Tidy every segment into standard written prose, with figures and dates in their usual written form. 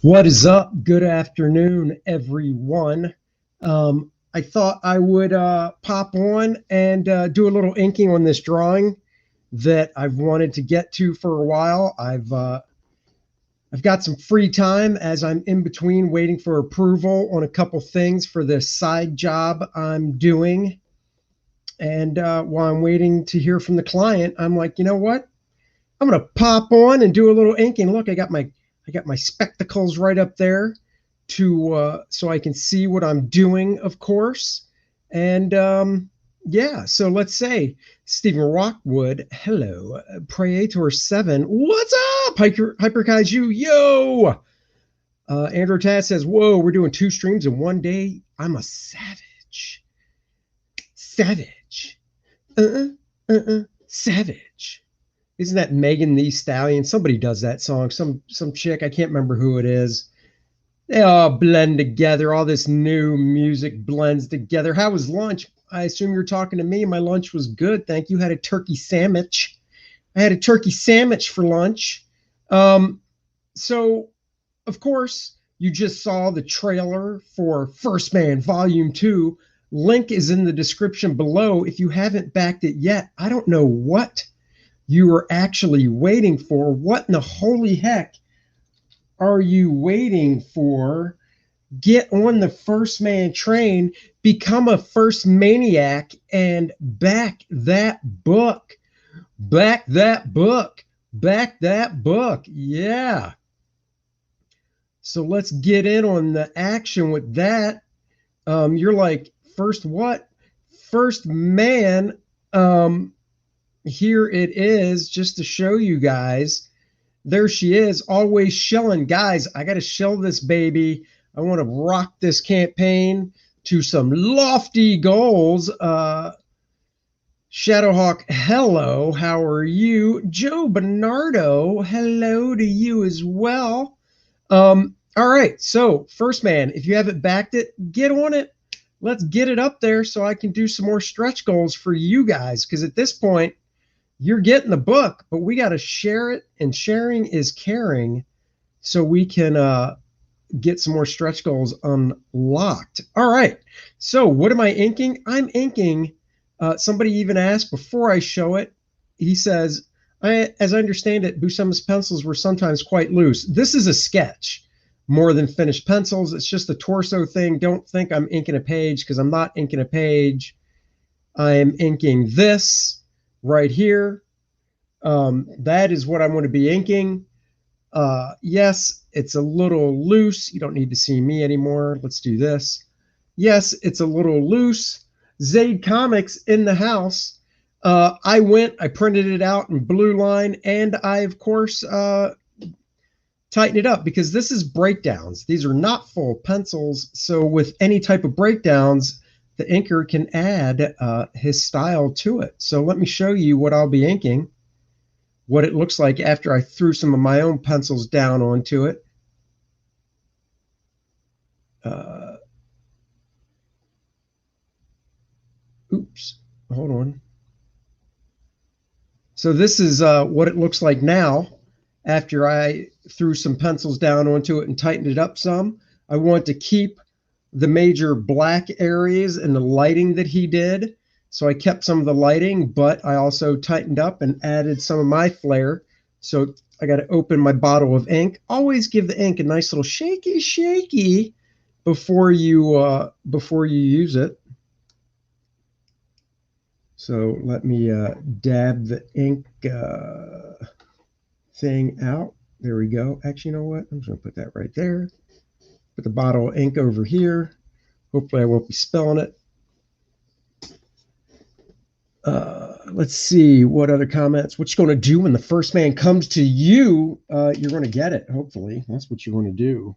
What is up? Good afternoon, everyone. I thought I would pop on and do a little inking on this drawing that I've wanted to get to for a while. I've got some free time as I'm in between waiting for approval on a couple things for this side job I'm doing. And while I'm waiting to hear from the client, I'm like, you know what? I'm gonna pop on and do a little inking. Look, I got my spectacles right up there to so I can see what I'm doing, of course. And yeah, so let's say Stephen Rockwood, hello, Praetor7, what's up, Hyper Kaiju, yo. Andrew Tass says, whoa, we're doing 2 streams in one day. I'm a savage, savage, savage. Isn't that Megan Thee Stallion? Somebody does that song. Some chick. I can't remember who it is. They all blend together. All this new music blends together. How was lunch? I assume you're talking to me. My lunch was good. Thank you. Had a turkey sandwich. I had a turkey sandwich for lunch. So, of course, you just saw the trailer for First Man Volume 2. Link is in the description below. If you haven't backed it yet, I don't know what you are actually waiting for. What in the holy heck are you waiting for? Get on the First Man train, become a First Maniac, and back that book. Back that book. Back that book. Yeah. So let's get in on the action with that. You're like, first what? First Man. Here it is, just to show you guys. There she is, always shelling. Guys, I got to shell this baby. I want to rock this campaign to some lofty goals. Shadowhawk, hello. How are you? Joe Bernardo, hello to you as well. All right, so First Man, if you haven't backed it, get on it. Let's get it up there so I can do some more stretch goals for you guys, because at this point, you're getting the book, but we got to share it, and sharing is caring, so we can get some more stretch goals unlocked. All right, so what am I inking? I'm inking, somebody even asked before I show it, he says, as I understand it, Buscema's pencils were sometimes quite loose. This is a sketch more than finished pencils. It's just a torso thing. Don't think I'm inking a page, because I'm not inking a page. I am inking this right here. That is what I'm going to be inking. Yes, it's a little loose. You don't need to see me anymore. Let's do this. Yes, it's a little loose. Zaid Comics in the house. I printed it out in blue line, and I, of course, tighten it up, because this is breakdowns. These are not full pencils. So with any type of breakdowns, the inker can add his style to it. So let me show you what I'll be inking, what it looks like after I threw some of my own pencils down onto it. Oops, hold on. So this is what it looks like now after I threw some pencils down onto it and tightened it up some. I want to keep the major black areas and the lighting that he did. So I kept some of the lighting, but I also tightened up and added some of my flair. So I got to open my bottle of ink. Always give the ink a nice little shaky before you use it. So let me dab the ink thing out. There we go. Actually, you know what? I'm just going to put that right there. Put the bottle of ink over here. Hopefully I won't be spilling it. Let's see what other comments. What you going to do when the First Man comes to you? You're going to get it, hopefully. That's what you want to do.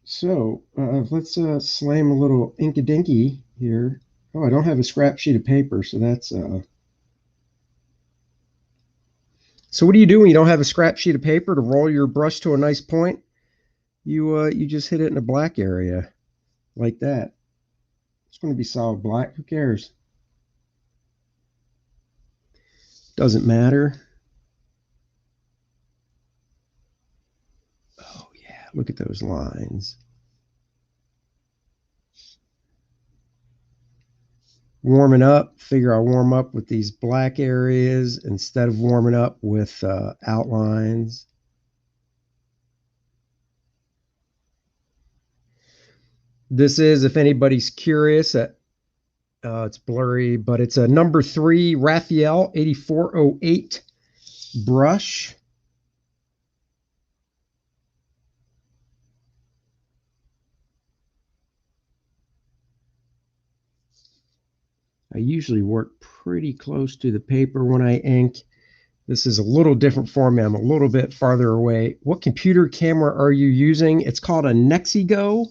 So let's slam a little inky-dinky here. Oh, I don't have a scrap sheet of paper, so that's... So what do you do when you don't have a scrap sheet of paper to roll your brush to a nice point? You just hit it in the black area, like that. It's going to be solid black. Who cares? Doesn't matter. Look at those lines. Warming up, figure I'll warm up with these black areas instead of warming up with outlines. This is, if anybody's curious, it's blurry, but it's a number 3 Raphael 8408 brush. I usually work pretty close to the paper when I ink. This is a little different for me. I'm a little bit farther away. What computer camera are you using? It's called a Nexigo,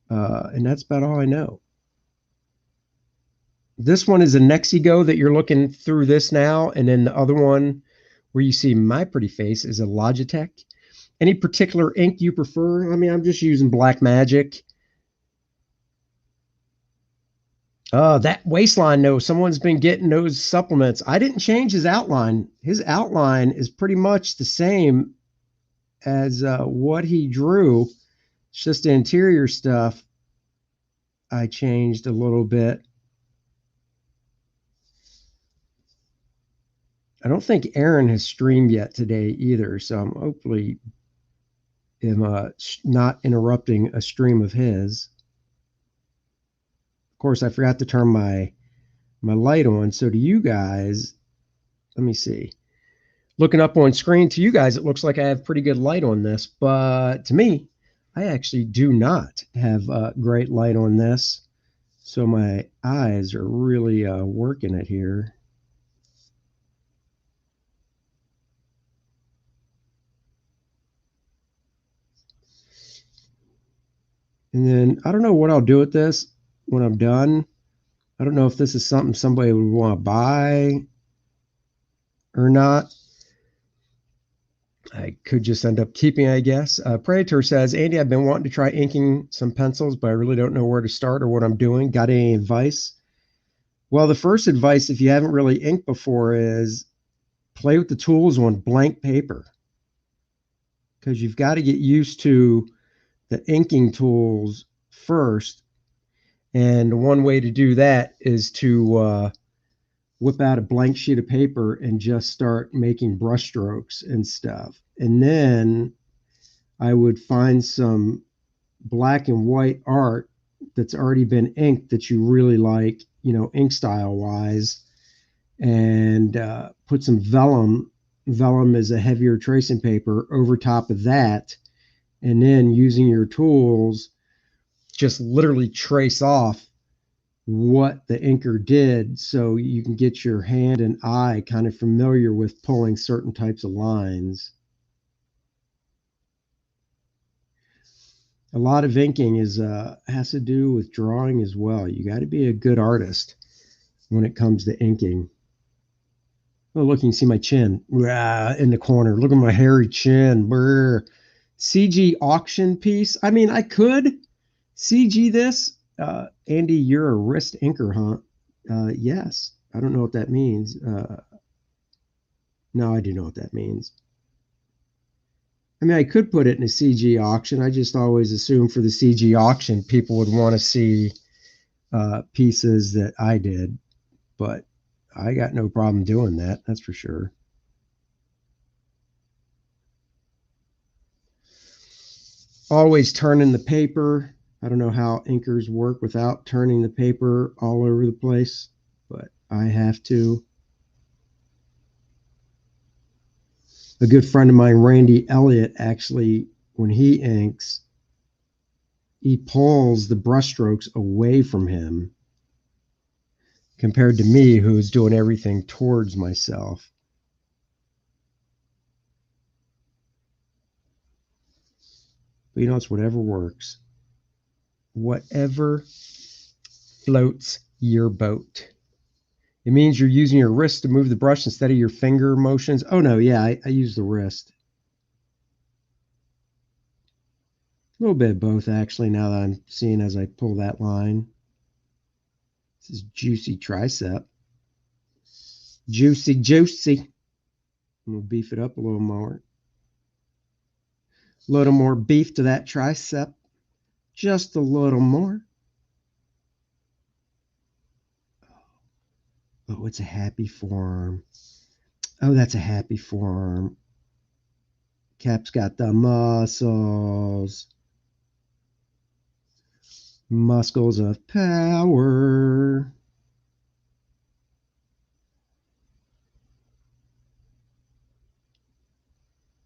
and that's about all I know. This one is a Nexigo that you're looking through this now, and then the other one where you see my pretty face is a Logitech. Any particular ink you prefer? I mean, I'm just using Black Magic. That waistline, no, someone's been getting those supplements. I didn't change his outline. His outline is pretty much the same as what he drew. It's just the interior stuff I changed a little bit. I don't think Aaron has streamed yet today either, so I'm hopefully not interrupting a stream of his. Of course, I forgot to turn my light on. So to you guys, let me see. Looking up on screen to you guys, it looks like I have pretty good light on this, but to me, I actually do not have great light on this. So my eyes are really working it here. And then I don't know what I'll do with this when I'm done. I don't know if this is something somebody would want to buy or not. I could just end up keeping, I guess. Predator says, Andy, I've been wanting to try inking some pencils, but I really don't know where to start or what I'm doing. Got any advice? Well, the first advice, if you haven't really inked before, is play with the tools on blank paper, because you've got to get used to the inking tools first. And one way to do that is to whip out a blank sheet of paper and just start making brush strokes and stuff. And then I would find some black and white art that's already been inked that you really like, you know, ink style wise, and put some vellum. Vellum is a heavier tracing paper over top of that. And then using your tools, just literally trace off what the inker did so you can get your hand and eye kind of familiar with pulling certain types of lines. A lot of inking has to do with drawing as well. You got to be a good artist when it comes to inking. Oh, look, you can see my chin in the corner. Look at my hairy chin. Brr. CG auction piece. I mean, I could CG this. Andy, you're a wrist inker, huh? Yes. I don't know what that means. No, I do know what that means. I mean, I could put it in a CG auction. I just always assume for the CG auction, people would want to see pieces that I did. But I got no problem doing that. That's for sure. Always turning the paper. I don't know how inkers work without turning the paper all over the place, but I have to. A good friend of mine, Randy Elliott, actually, when he inks, he pulls the brushstrokes away from him compared to me, who's doing everything towards myself. But you know, it's whatever works. Whatever floats your boat. It means you're using your wrist to move the brush instead of your finger motions. Oh, no, yeah, I use the wrist. A little bit of both, actually, now that I'm seeing as I pull that line. This is juicy tricep. Juicy, juicy. I'm going to beef it up a little more. A little more beef to that tricep. Just a little more. Oh, it's a happy forearm. Oh, that's a happy forearm. Cap's got the muscles. Muscles of power.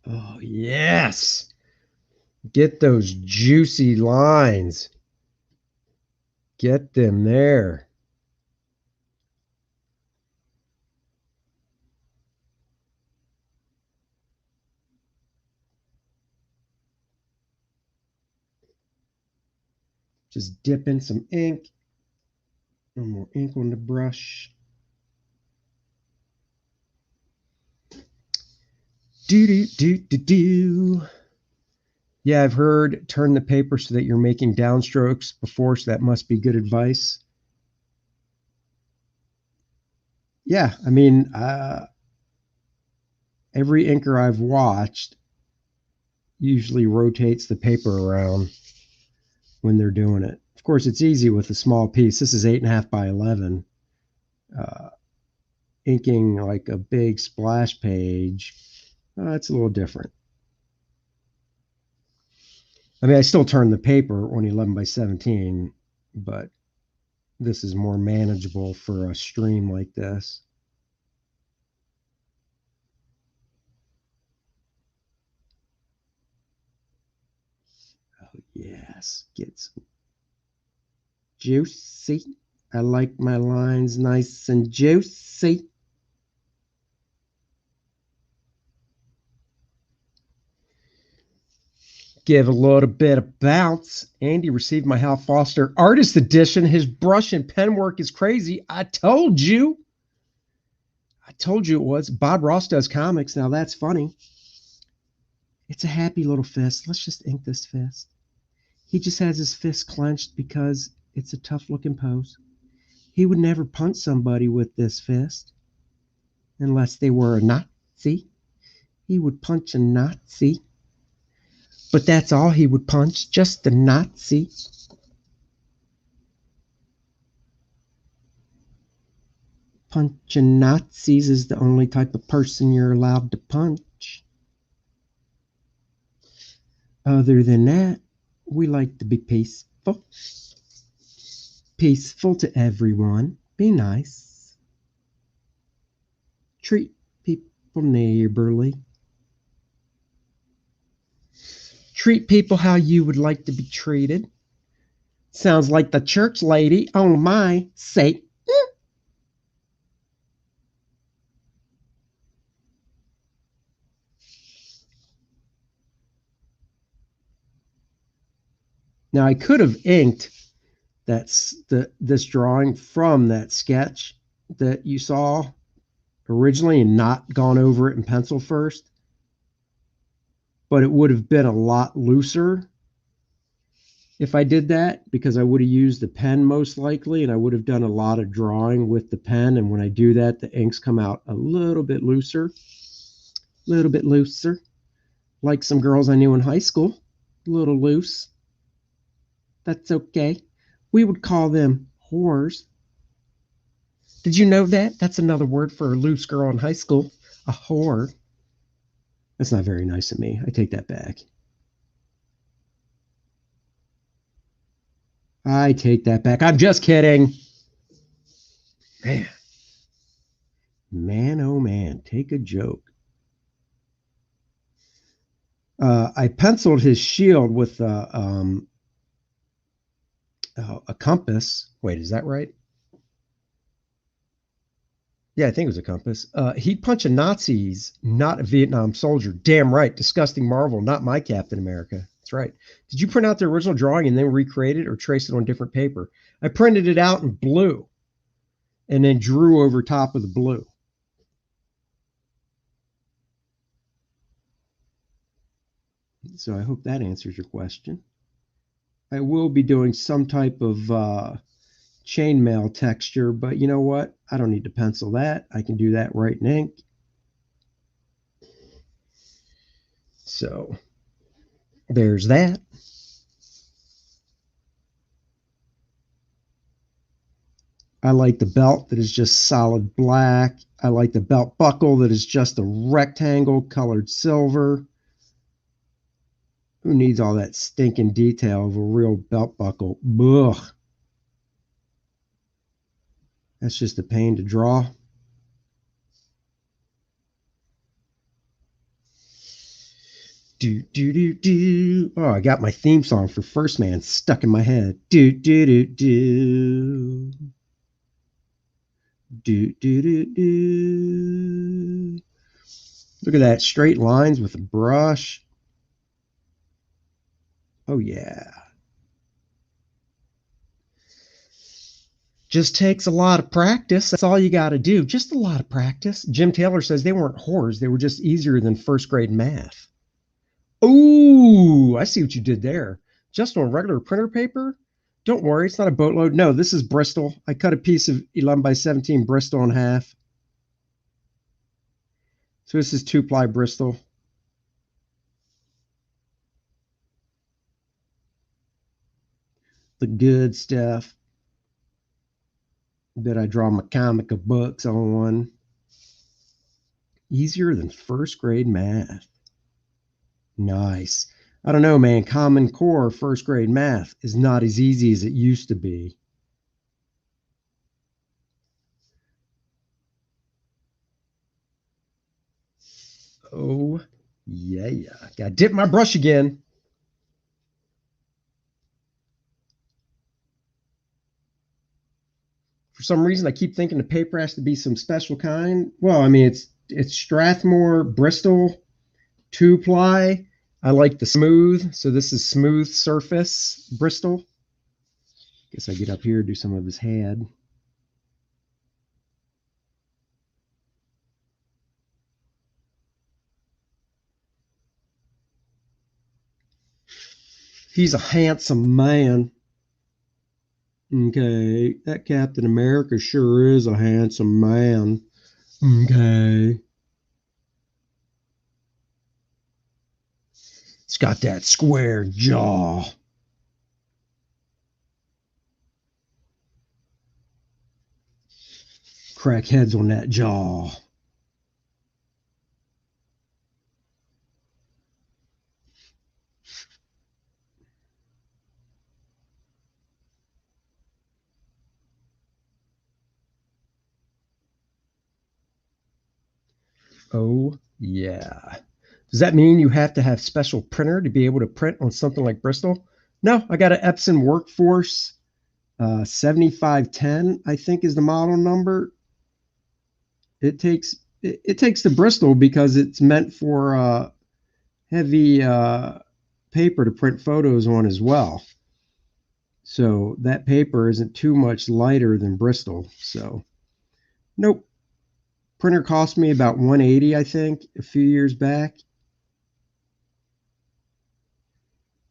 Oh, yes. Get those juicy lines. Get them there. Just dip in some ink. A little more ink on the brush. Do do do do do. Yeah, I've heard turn the paper so that you're making downstrokes before, so that must be good advice. Yeah, I mean, every inker I've watched usually rotates the paper around when they're doing it. Of course, it's easy with a small piece. This is 8.5 by 11. Uh, Inking like a big splash page, it's a little different. I mean, I still turn the paper on 11 by 17, but this is more manageable for a stream like this. Oh, yes, get some juicy. I like my lines nice and juicy. Give a little bit of bounce. Andy received my Hal Foster Artist Edition. His brush and pen work is crazy. I told you. I told you it was. Bob Ross does comics. Now that's funny. It's a happy little fist. Let's just ink this fist. He just has his fist clenched because it's a tough looking pose. He would never punch somebody with this fist unless they were a Nazi. He would punch a Nazi. But that's all he would punch, just the Nazi. Punching Nazis is the only type of person you're allowed to punch. Other than that, we like to be peaceful. Peaceful to everyone. Be nice. Treat people neighborly. Treat people how you would like to be treated. Sounds like the church lady on my say. Now I could have inked this drawing from that sketch that you saw originally and not gone over it in pencil first, but it would have been a lot looser if I did that, because I would have used the pen most likely, and I would have done a lot of drawing with the pen, and when I do that, the inks come out a little bit looser, like some girls I knew in high school, a little loose. That's okay. We would call them whores. Did you know that? That's another word for a loose girl in high school, a whore. That's not very nice of me. I take that back. I take that back. I'm just kidding. Man. Man, oh man, take a joke. I penciled his shield with a compass. Wait, is that right? Yeah, I think it was a compass. He'd punch a Nazis, not a Vietnam soldier. Damn right. Disgusting Marvel, not my Captain America. That's right. Did you print out the original drawing and then recreate it or trace it on different paper? I printed it out in blue and then drew over top of the blue. So I hope that answers your question. I will be doing some type of chainmail texture, but you know what? I don't need to pencil that. I can do that right in ink. So There's that. I like the belt that is just solid black. I like the belt buckle that is just a rectangle colored silver. Who needs all that stinking detail of a real belt buckle? Ugh. That's just a pain to draw. Do do do do. Oh, I got my theme song for First Man stuck in my head. Do do do do. Do do do do. Look at that, straight lines with a brush. Oh yeah. Just takes a lot of practice. That's all you got to do. Just a lot of practice. Jim Taylor says they weren't whores. They were just easier than first grade math. Oh, I see what you did there. Just on regular printer paper? Don't worry, it's not a boatload. No, this is Bristol. I cut a piece of 11 by 17 Bristol in half. So this is 2-ply Bristol. The good stuff that I draw my comic books on. Easier than first grade math. Nice. I don't know, man. Common Core first grade math is not as easy as it used to be. Oh, yeah, yeah. Got to dip my brush again. For some reason, I keep thinking the paper has to be some special kind. Well, I mean, it's Strathmore Bristol 2-ply. I like the smooth, so this is smooth surface Bristol. Guess I get up here, do some of his head. He's a handsome man. Okay, that Captain America sure is a handsome man. Okay. It's got that square jaw. Crack heads on that jaw. Oh, yeah. Does that mean you have to have special printer to be able to print on something like Bristol? No, I got an Epson Workforce 7510, I think is the model number. It takes the Bristol because it's meant for heavy paper to print photos on as well. So that paper isn't too much lighter than Bristol. So nope. Printer cost me about 180, I think, a few years back.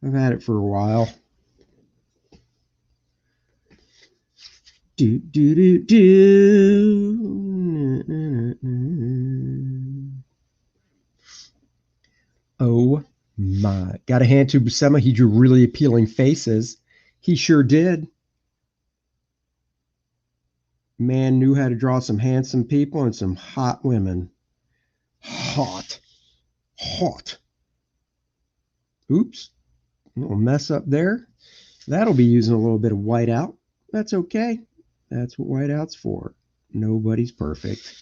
I've had it for a while. Do do do do. Oh my! Got a hand to Buscema. He drew really appealing faces. He sure did. Man knew how to draw some handsome people and some hot women. Hot, hot. Oops, a little mess up there. That'll be using a little bit of whiteout. That's okay. That's what whiteout's for. Nobody's perfect.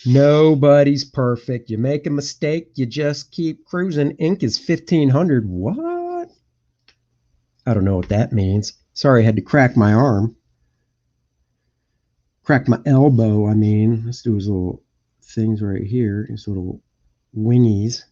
Nobody's perfect. You make a mistake, you just keep cruising. Ink is 1500. What? I don't know what that means. Sorry, I had to crack my arm. Crack my elbow, I mean. Let's do his little things right here. His little wingies.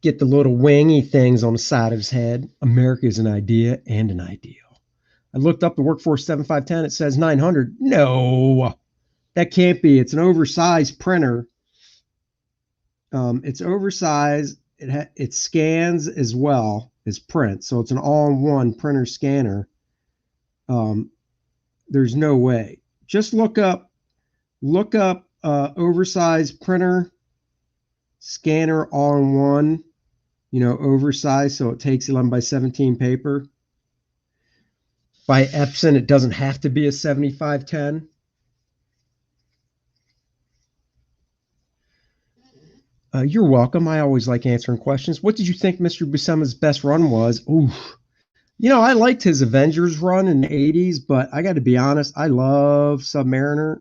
Get the little wingy things on the side of his head. America is an idea and an ideal. I looked up the Workforce 7510. It says 900. No. That can't be. It's an oversized printer. It's oversized. It scans as well as prints, so it's an all-in-one printer scanner. Um, there's no way. Just look up oversized printer scanner all-in-one. Oversized, so it takes 11 by 17 paper. By Epson, it doesn't have to be a 7510. You're welcome. I always like answering questions. What did you think Mr. Buscema's best run was? Ooh, I liked his Avengers run in the 80s, but I got to be honest, I love Submariner.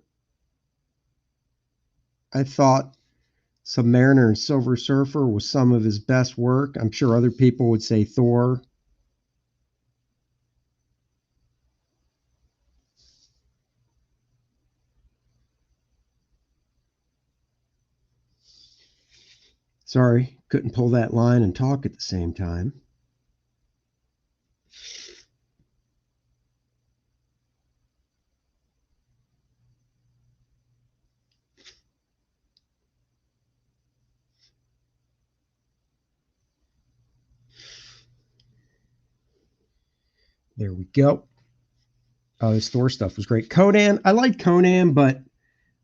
I thought Submariner and Silver Surfer was some of his best work. I'm sure other people would say Thor. Sorry, couldn't pull that line and talk at the same time. There we go. Oh, this Thor stuff was great. Conan, I liked Conan, but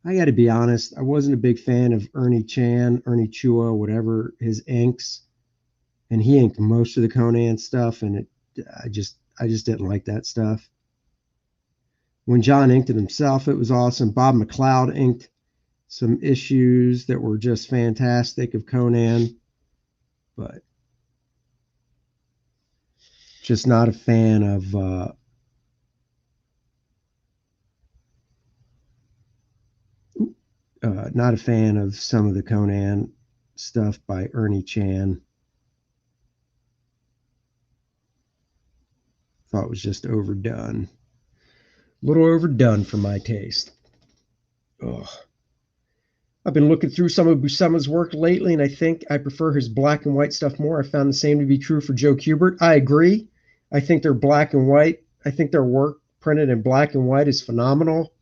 I got to be honest, I wasn't a big fan of Ernie Chua, whatever his inks, and he inked most of the Conan stuff, and I just didn't like that stuff. When John inked it himself, it was awesome. Bob McLeod inked some issues that were just fantastic of Conan, but just not a fan of not a fan of some of the Conan stuff by Ernie Chan. Thought it was just overdone. A little overdone for my taste. Ugh. I've been looking through some of Buscema's work lately, and I think I prefer his black and white stuff more. I found the same to be true for Joe Kubert. I agree. I think they're black and white. I think their work printed in black and white is phenomenal.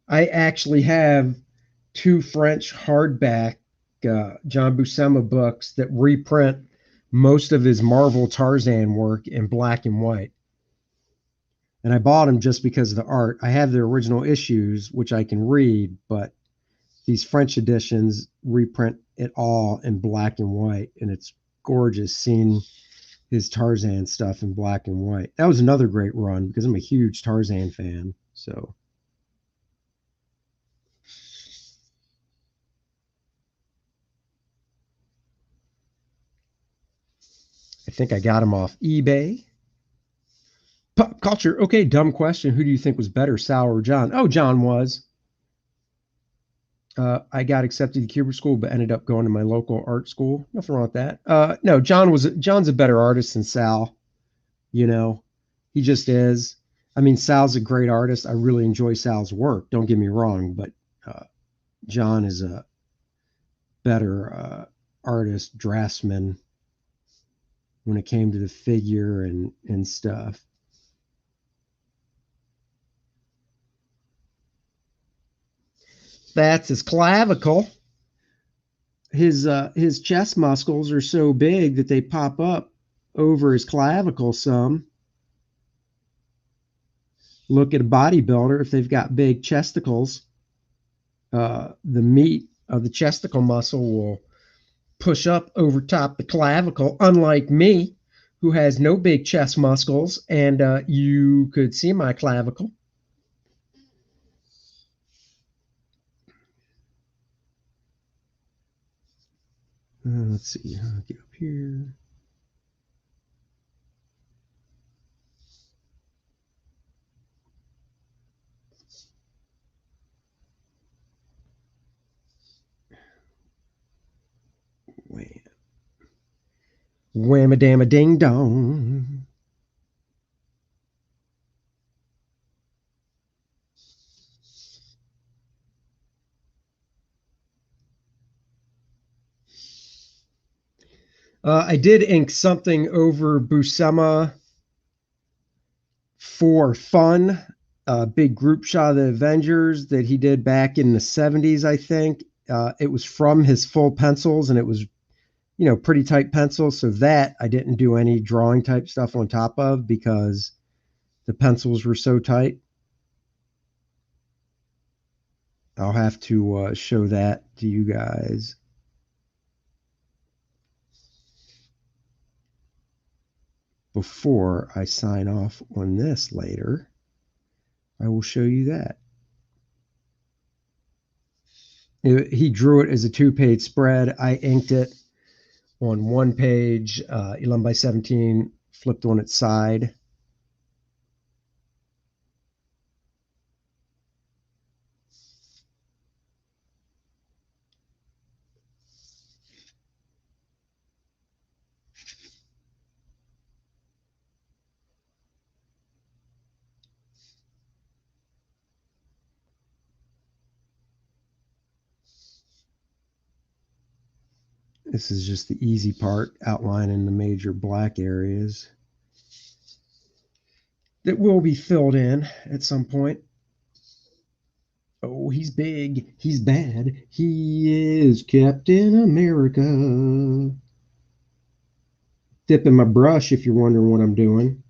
I actually have two French hardback John Buscema books that reprint most of his Marvel Tarzan work in black and white. And I bought them just because of the art. I have the original issues, which I can read, but these French editions reprint it all in black and white, and it's gorgeous seeing his Tarzan stuff in black and white. That was another great run because I'm a huge Tarzan fan. So I think I got him off eBay. Pop culture. Okay, dumb question. Who do you think was better, Sal or John? Oh, John was. I got accepted to Cuber School, but ended up going to my local art school. Nothing wrong with that. No, John's a better artist than Sal. You know, he just is. I mean, Sal's a great artist. I really enjoy Sal's work. Don't get me wrong, but John is a better artist, draftsman when it came to the figure and stuff. That's his clavicle. His chest muscles are so big that they pop up over his clavicle some. Look at a bodybuilder if they've got big chesticles. The meat of the chesticle muscle will push up over top the clavicle, unlike me, who has no big chest muscles, and you could see my clavicle. Let's see. I'll get up here. Wham a damn a ding dong. I did ink something over Buscema for fun. a big group shot of the Avengers that he did back in the 70s, I think. It was from his full pencils, and it was, pretty tight pencils. So that I didn't do any drawing type stuff on top of because the pencils were so tight. I'll have to show that to you guys. Before I sign off on this later, I will show you that. He drew it as a 2-page spread. I inked it on one page, 11 by 17, flipped on its side. This is just the easy part, outlining the major black areas that will be filled in at some point. Oh, he's big. He's bad. He is Captain America. Dipping my brush if you're wondering what I'm doing.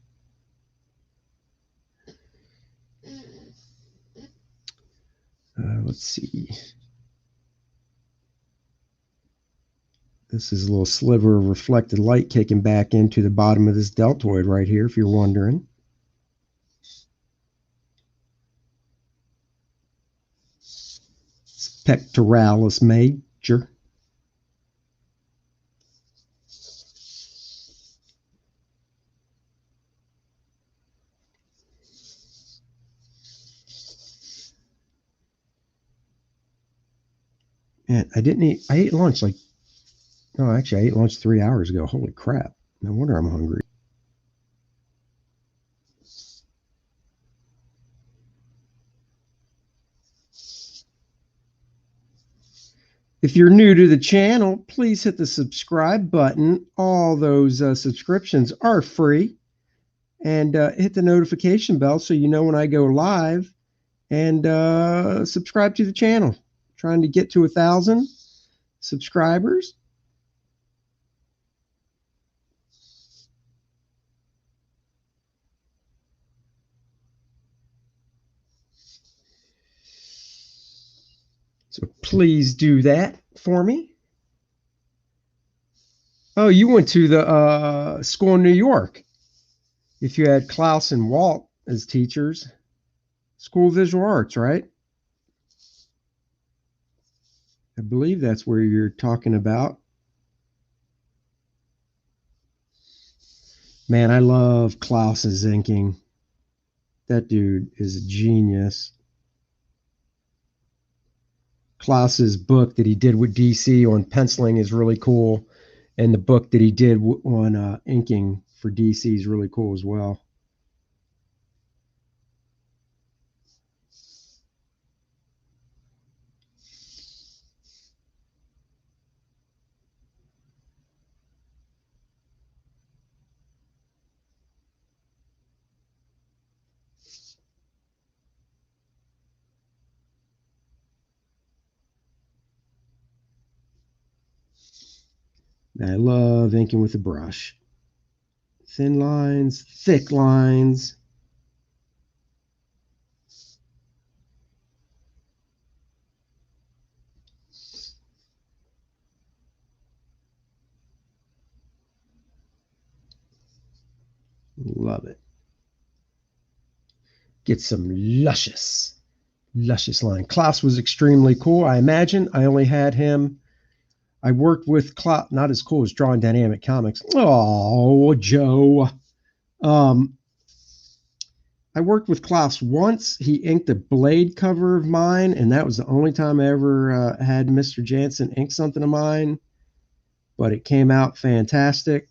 Let's see. This is a little sliver of reflected light kicking back into the bottom of this deltoid right here, if you're wondering. It's pectoralis major. Man, I ate lunch like, no, actually, I ate lunch 3 hours ago. Holy crap. No wonder I'm hungry. If you're new to the channel, please hit the subscribe button. All those subscriptions are free. And hit the notification bell so you know when I go live. And subscribe to the channel. Trying to get to 1,000 subscribers. So please do that for me. Oh, you went to the school in New York. If you had Klaus and Walt as teachers, School of Visual Arts, right? I believe that's where you're talking about. Man, I love Klaus's inking. That dude is a genius. Klaus's book that he did with DC on penciling is really cool. And the book that he did on inking for DC is really cool as well. I love inking with a brush. Thin lines, thick lines. Love it. Get some luscious line. Klaus was extremely cool. I imagine I only had him. I worked with Klaus, not as cool as Drawing Dynamic Comics. Oh, Joe. Um, I worked with Klaus once. He inked a Blade cover of mine, and that was the only time I ever had Mr. Jansen ink something of mine. But it came out fantastic,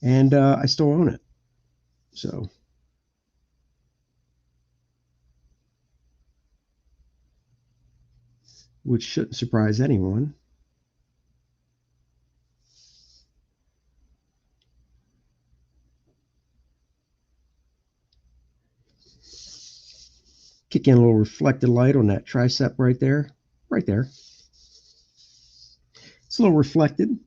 and I still own it. So, which shouldn't surprise anyone. Kick in a little reflected light on that tricep right there. Right there. It's a little reflected.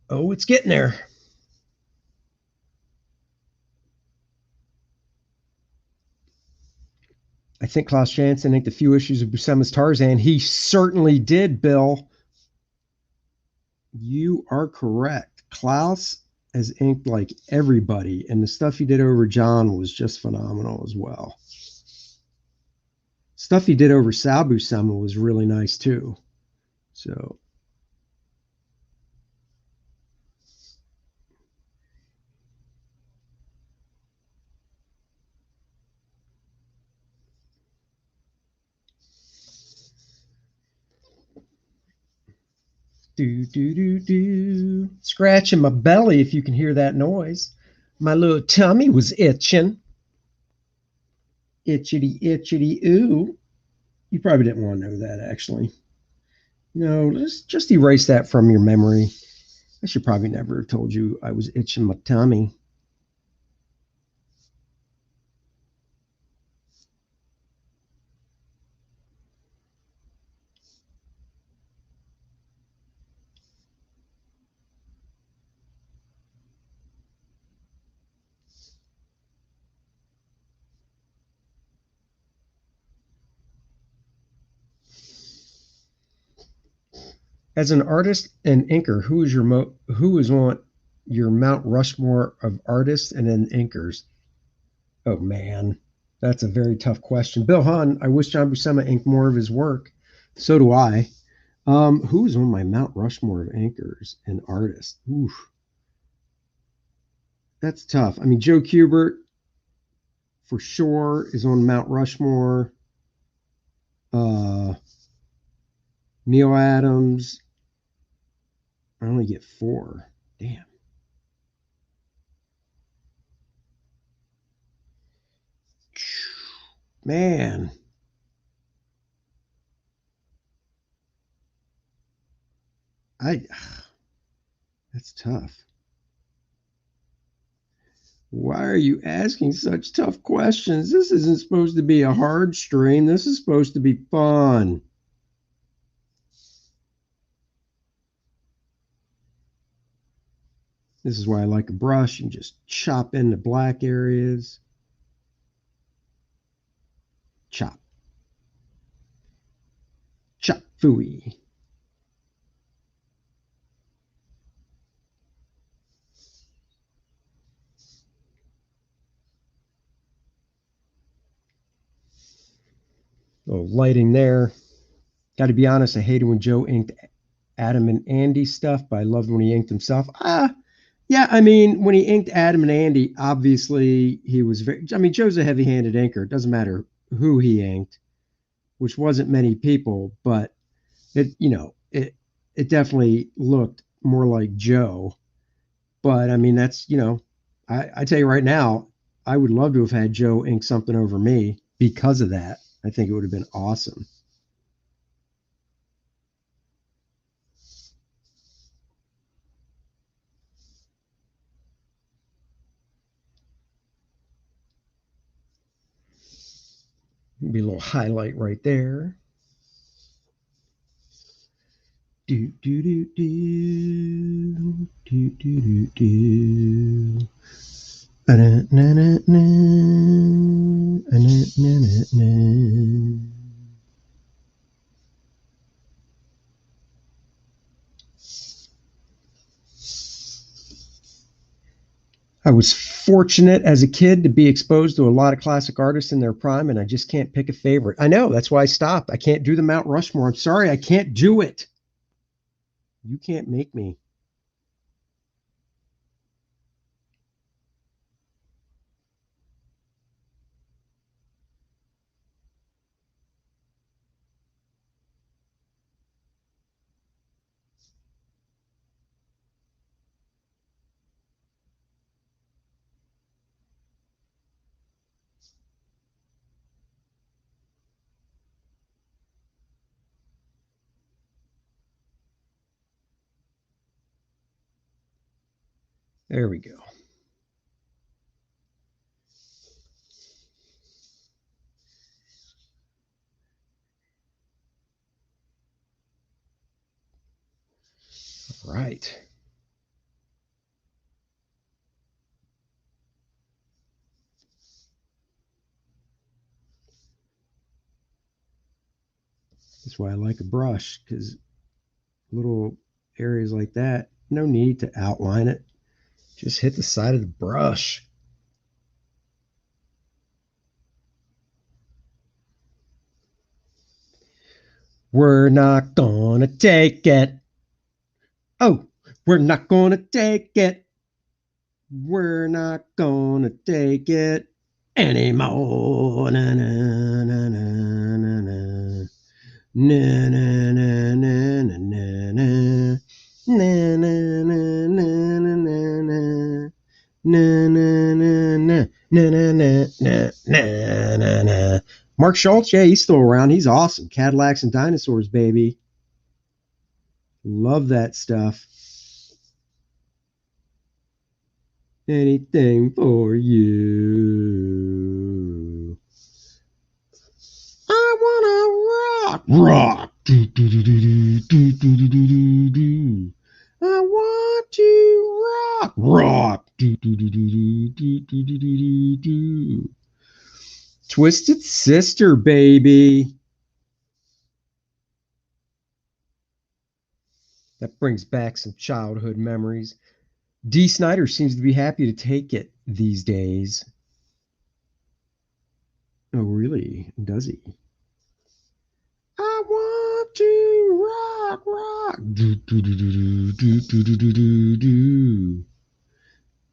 Oh, it's getting there. I think Klaus Janson inked a few issues of Buscema's Tarzan. He certainly did, Bill. You are correct. Klaus has inked like everybody, and the stuff he did over John was just phenomenal as well. Stuff he did over Sal Buscema was really nice too. So do do do do, scratching my belly if you can hear that noise. My little tummy was itching. Itchity itchity ooh. You probably didn't want to know that actually. No, let's just erase that from your memory. I should probably never have told you I was itching my tummy. As an artist and inker, who is on your Mount Rushmore of artists and then inkers? Oh man, that's a very tough question. Bill Hahn, I wish John Buscema inked more of his work. So do I. Who's on my Mount Rushmore of inkers and artists? Oof, that's tough. I mean, Joe Kubert for sure is on Mount Rushmore. Uh, Neil Adams. I only get four. Damn. Man, I that's tough. Why are you asking such tough questions? This isn't supposed to be a hard stream. This is supposed to be fun. This is why I like a brush and just chop in the black areas. Chop. Chop fooey. Oh, lighting there. Got to be honest, I hated when Joe inked Adam and Andy stuff, but I loved when he inked himself. Yeah, I mean, when he inked Adam and Andy, obviously he was very. I mean, Joe's a heavy-handed inker. It doesn't matter who he inked, which wasn't many people, but it definitely looked more like Joe. But I mean, that's I tell you right now, I would love to have had Joe ink something over me because of that. I think it would have been awesome. Be a little highlight right there. Do do do do do do do do. Na-na-na-na-na. Na-na-na-na-na. I was fortunate as a kid to be exposed to a lot of classic artists in their prime, and I just can't pick a favorite. I know that's why I stopped. I can't do the Mount Rushmore. I'm sorry, I can't do it. You can't make me. There we go. Right. That's why I like a brush, because little areas like that, no need to outline it. Just hit the side of the brush. We're not gonna take it. Oh, we're not gonna take it. We're not gonna take it anymore. Na, na, na, na, na, na. Na, na, na, na, na, na, na. Na, na, na, na, na, na, na. Na, na, na, na, na, na, na, na, na, na. Mark Schultz, yeah, he's still around. He's awesome. Cadillacs and Dinosaurs, baby. Love that stuff. Anything for you. I wanna rock, rock. Do, do, do, do, do, do, do, do, do. I want to rock, rock. Do, do, do, do, do, do, do, do, do. Twisted Sister, baby. That brings back some childhood memories. D. Snyder seems to be happy to take it these days. Oh, really? Does he? I want to rock, rock. Do, do, do, do, do, do, do, do, do, do.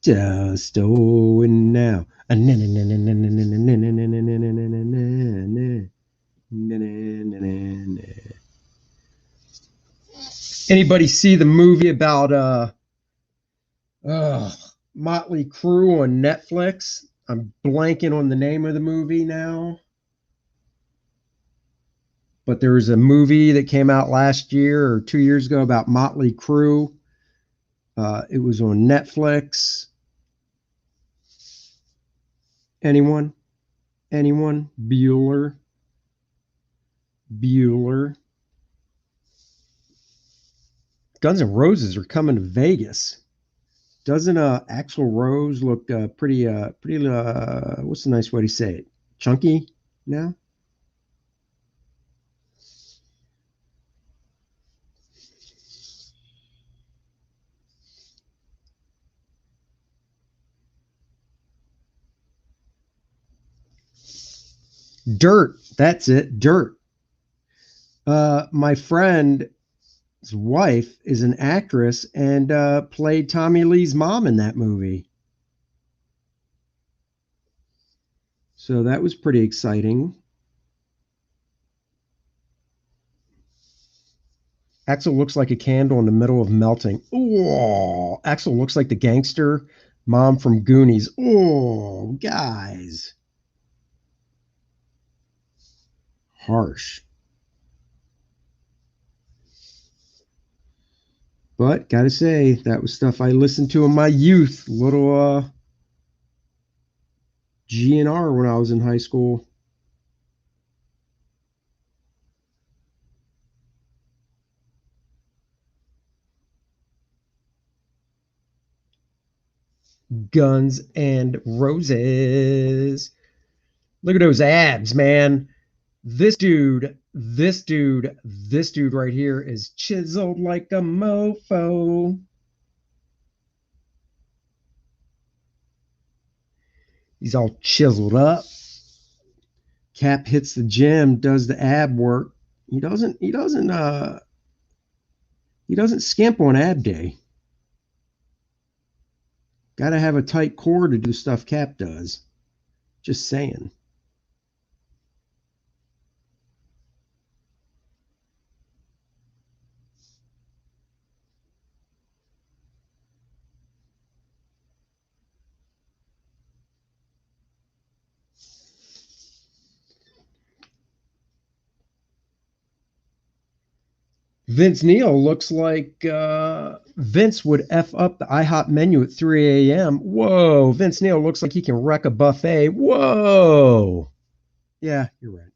Just and now. Anybody see the movie about uh Motley Crue on Netflix? I'm blanking on the name of the movie now. But there was a movie that came out last year or 2 years ago about Motley Crue. It was on Netflix. Anyone? Anyone? Bueller? Bueller? Guns N' Roses are coming to Vegas. Doesn't Axl Rose look pretty what's the nice way to say it? Chunky now? Dirt. That's it. Dirt. My friend's wife is an actress and played Tommy Lee's mom in that movie. So that was pretty exciting. Axel looks like a candle in the middle of melting. Oh, Axel looks like the gangster mom from Goonies. Oh, guys. Harsh. But gotta say, that was stuff I listened to in my youth. Little GNR when I was in high school. Guns and Roses. Look at those abs, man. This dude right here is chiseled like a mofo. He's all chiseled up. Cap hits the gym, does the ab work. He doesn't skimp on ab day. Gotta have a tight core to do stuff Cap does. Just saying. Vince Neil looks like Vince would F up the IHOP menu at 3 a.m. Whoa, Vince Neil looks like he can wreck a buffet. Whoa. Yeah, you're right.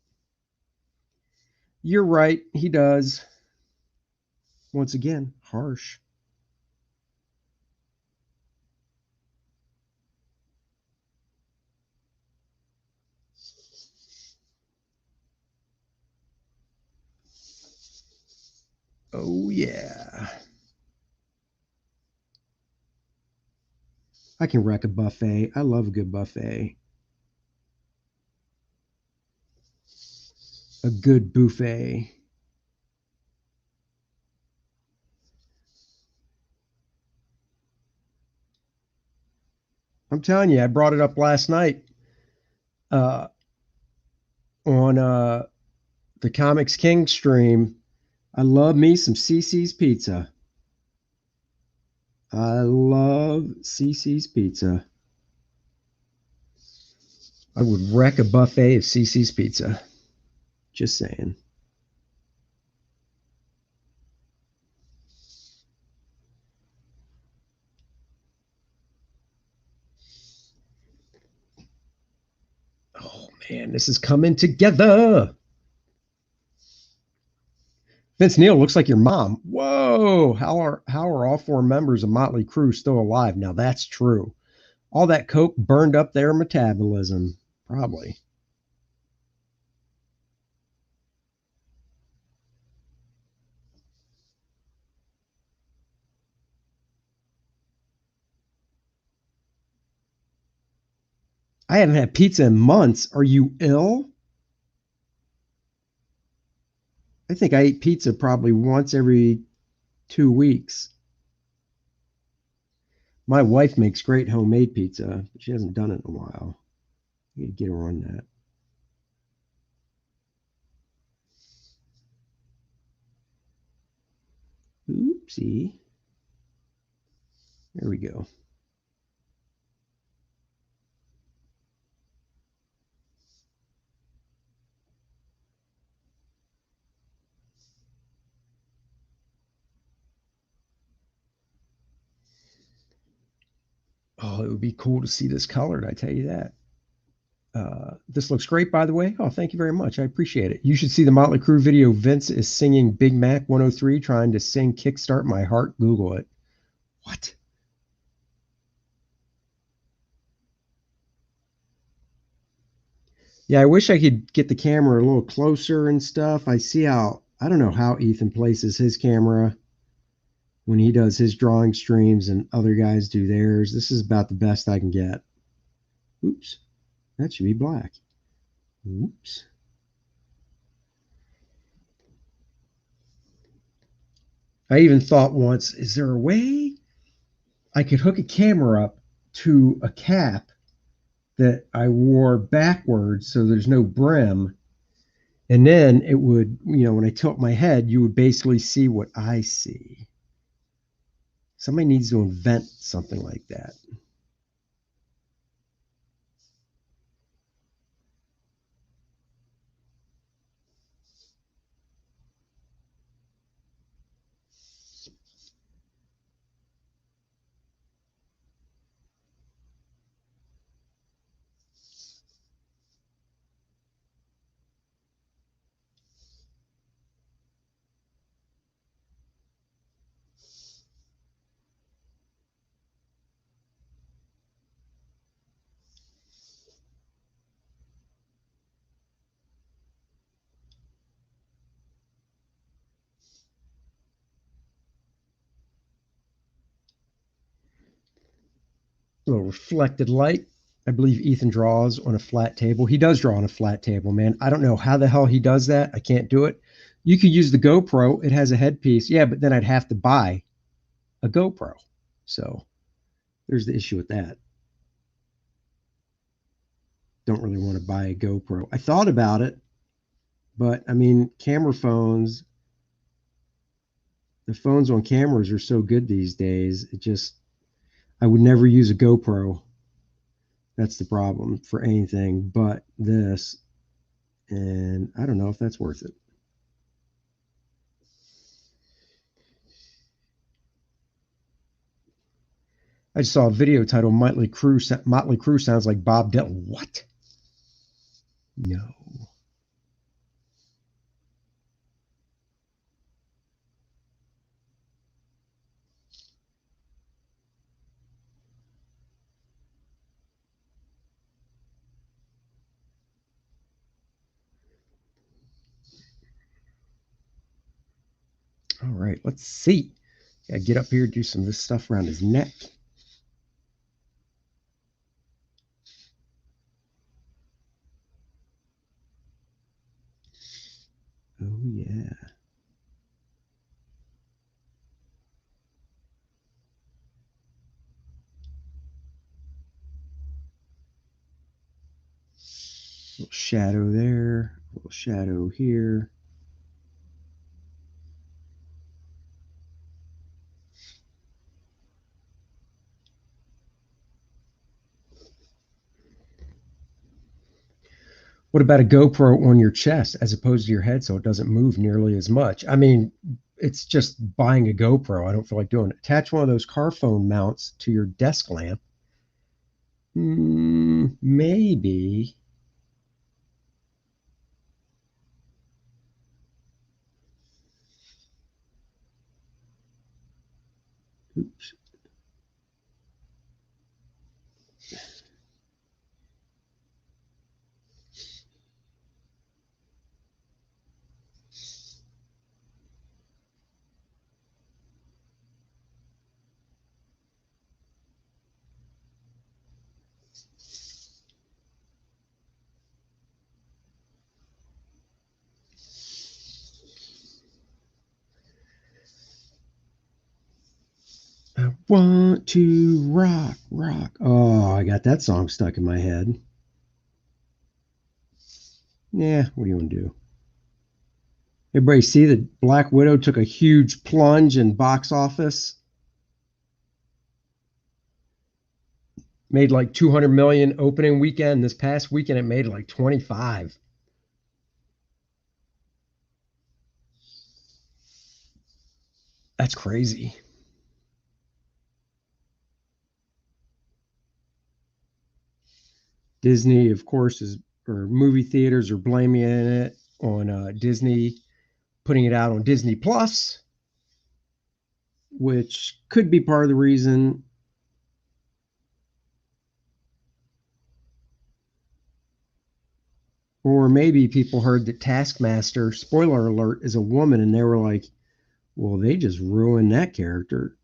You're right. He does. Once again, harsh. Oh, yeah. I can wreck a buffet. I love a good buffet. A good buffet. I'm telling you, I brought it up last night uh, on the Comics King stream. I love me some CC's pizza. I love CC's pizza. I would wreck a buffet of CC's pizza. Just saying. Oh man, this is coming together. Vince Neil looks like your mom. Whoa! How are all four members of Motley Crue still alive? Now that's true. All that coke burned up their metabolism. Probably. I haven't had pizza in months. Are you ill? I think I eat pizza probably once every 2 weeks. My wife makes great homemade pizza, but she hasn't done it in a while. You need to get her on that. Oopsie. There we go. Oh, it would be cool to see this colored, I tell you that. This looks great, by the way. Oh, thank you very much. I appreciate it. You should see the Motley Crue video. Vince is singing Big Mac 103, trying to sing Kickstart My Heart. Google it. What? Yeah, I wish I could get the camera a little closer and stuff. I don't know how Ethan places his camera when he does his drawing streams and other guys do theirs. This is about the best I can get. Oops, that should be black. Oops. I even thought once, is there a way I could hook a camera up to a cap that I wore backwards so there's no brim? And then it would, when I tilt my head, you would basically see what I see. Somebody needs to invent something like that. A little reflected light. I believe Ethan draws on a flat table. He does draw on a flat table, man. I don't know how the hell he does that. I can't do it. You could use the GoPro. It has a headpiece. Yeah, but then I'd have to buy a GoPro. So there's the issue with that. Don't really want to buy a GoPro. I thought about it, but I mean, camera phones, the phones on cameras are so good these days. I would never use a GoPro. That's the problem for anything but this. And I don't know if that's worth it. I just saw a video titled Motley Crue sounds like Bob Dylan. What? No. All right, let's see. Gotta get up here, do some of this stuff around his neck. Oh, yeah. A little shadow there, a little shadow here. What about a GoPro on your chest as opposed to your head so it doesn't move nearly as much? I mean, it's just buying a GoPro. I don't feel like doing it. Attach one of those car phone mounts to your desk lamp. Maybe. Oops. I want to rock, rock. Oh, I got that song stuck in my head. Yeah, what do you want to do? Everybody see that Black Widow took a huge plunge in box office? Made like 200 million opening weekend. This past weekend, it made like 25. That's crazy. Disney, of course, or movie theaters are blaming it on Disney putting it out on Disney Plus, which could be part of the reason. Or maybe people heard that Taskmaster, spoiler alert, is a woman, and they were like, well, they just ruined that character.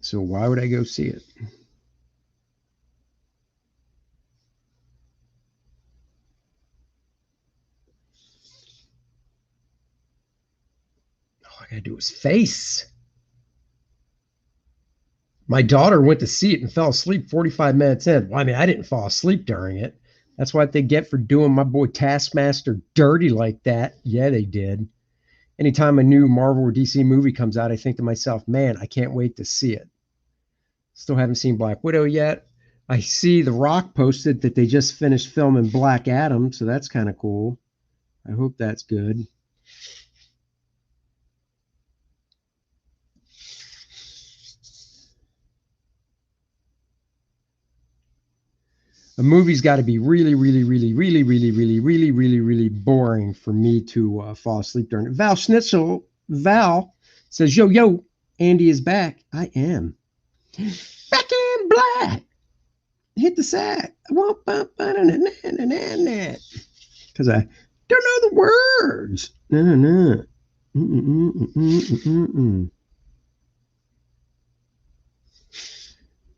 So why would I go see it? All I gotta do is face. My daughter went to see it and fell asleep 45 minutes in. Well, I mean, I didn't fall asleep during it. That's what they get for doing my boy Taskmaster dirty like that. Yeah, they did. Anytime a new Marvel or DC movie comes out, I think to myself, man, I can't wait to see it. Still haven't seen Black Widow yet. I see The Rock posted that they just finished filming Black Adam, so that's kind of cool. I hope that's good. A movie's got to be really, really, really, really, really, really, really, really, really boring for me to fall asleep during it. Val says, yo, yo, Andy is back. I am. Back in black. Hit the sack. Because I don't know the words. No.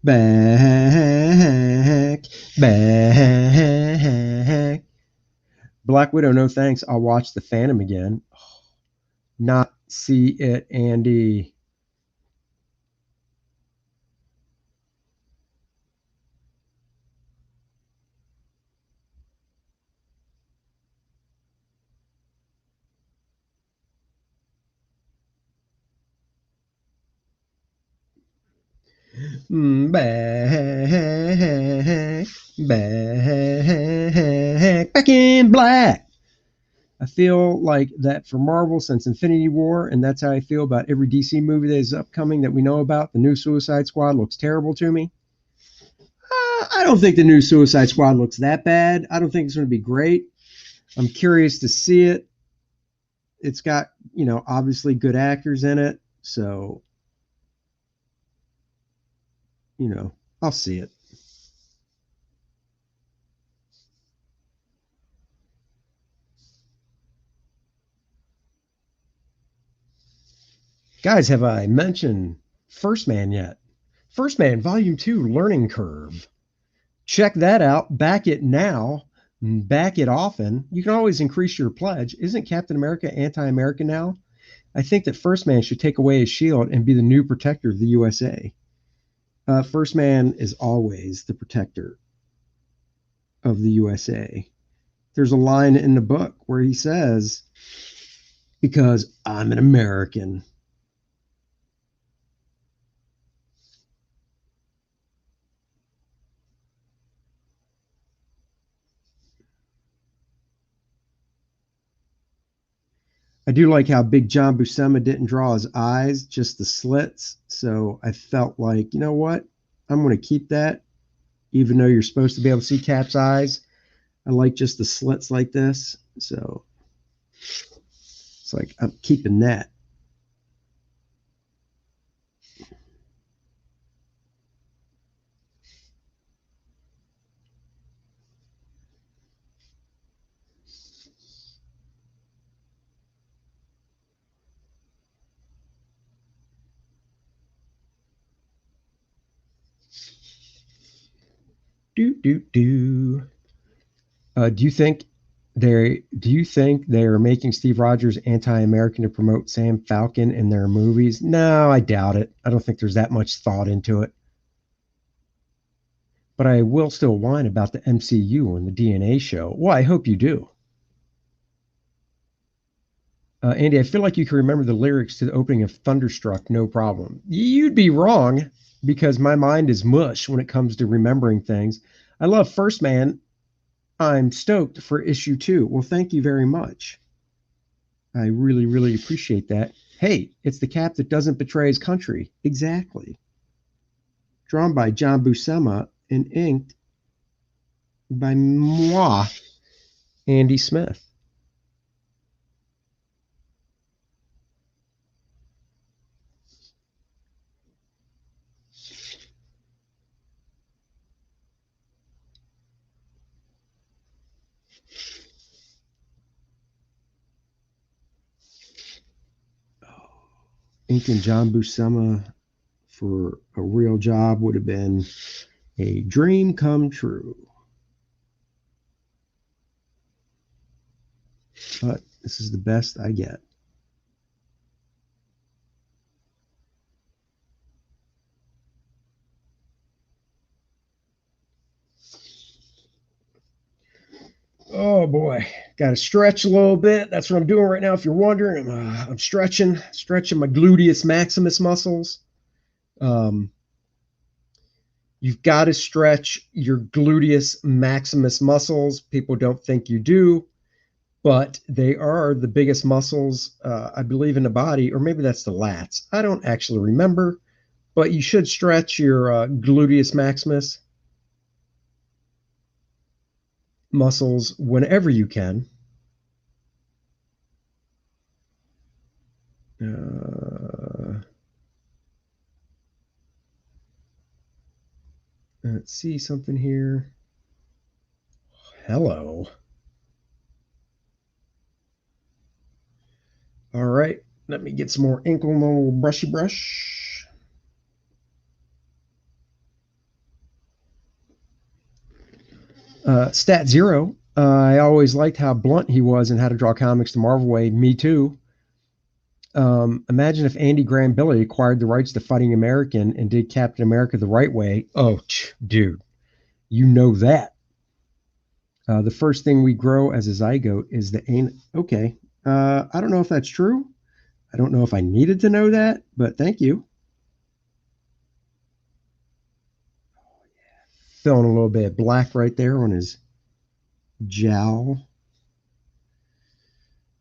Back. Black Widow, no thanks. I'll watch The Phantom again. Not see it, Andy. Back in black. I feel like that for Marvel since Infinity War, and that's how I feel about every DC movie that is upcoming that we know about. The new Suicide Squad looks terrible to me. I don't think the new Suicide Squad looks that bad. I don't think it's going to be great. I'm curious to see it. It's got, obviously good actors in it. So, you know, I'll see it. Guys, have I mentioned First Man yet? First Man, Volume 2, Learning Curve. Check that out. Back it now. Back it often. You can always increase your pledge. Isn't Captain America anti-American now? I think that First Man should take away his shield and be the new protector of the USA. First Man is always the protector of the USA. There's a line in the book where he says, because I'm an American. I do like how big John Buscema didn't draw his eyes, just the slits. So I felt like, you know what? I'm going to keep that, even though you're supposed to be able to see Cap's eyes. I like just the slits like this. So it's like I'm keeping that. Do do do. Do you think they're making Steve Rogers anti-American to promote Sam Falcon in their movies? No, I doubt it. I don't think there's that much thought into it. But I will still whine about the MCU and the DNA show. Well, I hope you do. Andy, I feel like you can remember the lyrics to the opening of Thunderstruck, no problem. You'd be wrong because my mind is mush when it comes to remembering things. I love First Man. I'm stoked for issue 2. Well, thank you very much. I really, really appreciate that. Hey, it's the Cap that doesn't betray his country. Exactly. Drawn by John Buscema and inked by moi, Andy Smith. Inking John Buscema for a real job would have been a dream come true. But this is the best I get. Oh boy, got to stretch a little bit. That's what I'm doing right now. If you're wondering, I'm stretching my gluteus maximus muscles. Um, you've got to stretch your gluteus maximus muscles. People don't think you do, but they are the biggest muscles, I believe, in the body, or maybe that's the lats. I don't actually remember, but you should stretch your gluteus maximus muscles whenever you can. Let's see something here. Hello. All right. Let me get some more ink on the little brushy brush. Stat Zero. I always liked how blunt he was and how to draw comics the Marvel way. Me too. Imagine if Andy Graham Billy acquired the rights to Fighting American and did Captain America the right way. Oh, dude, you know that. The first thing we grow as a zygote is the anus. Okay. I don't know if that's true. I don't know if I needed to know that, but thank you. Filling a little bit of black right there on his jowl.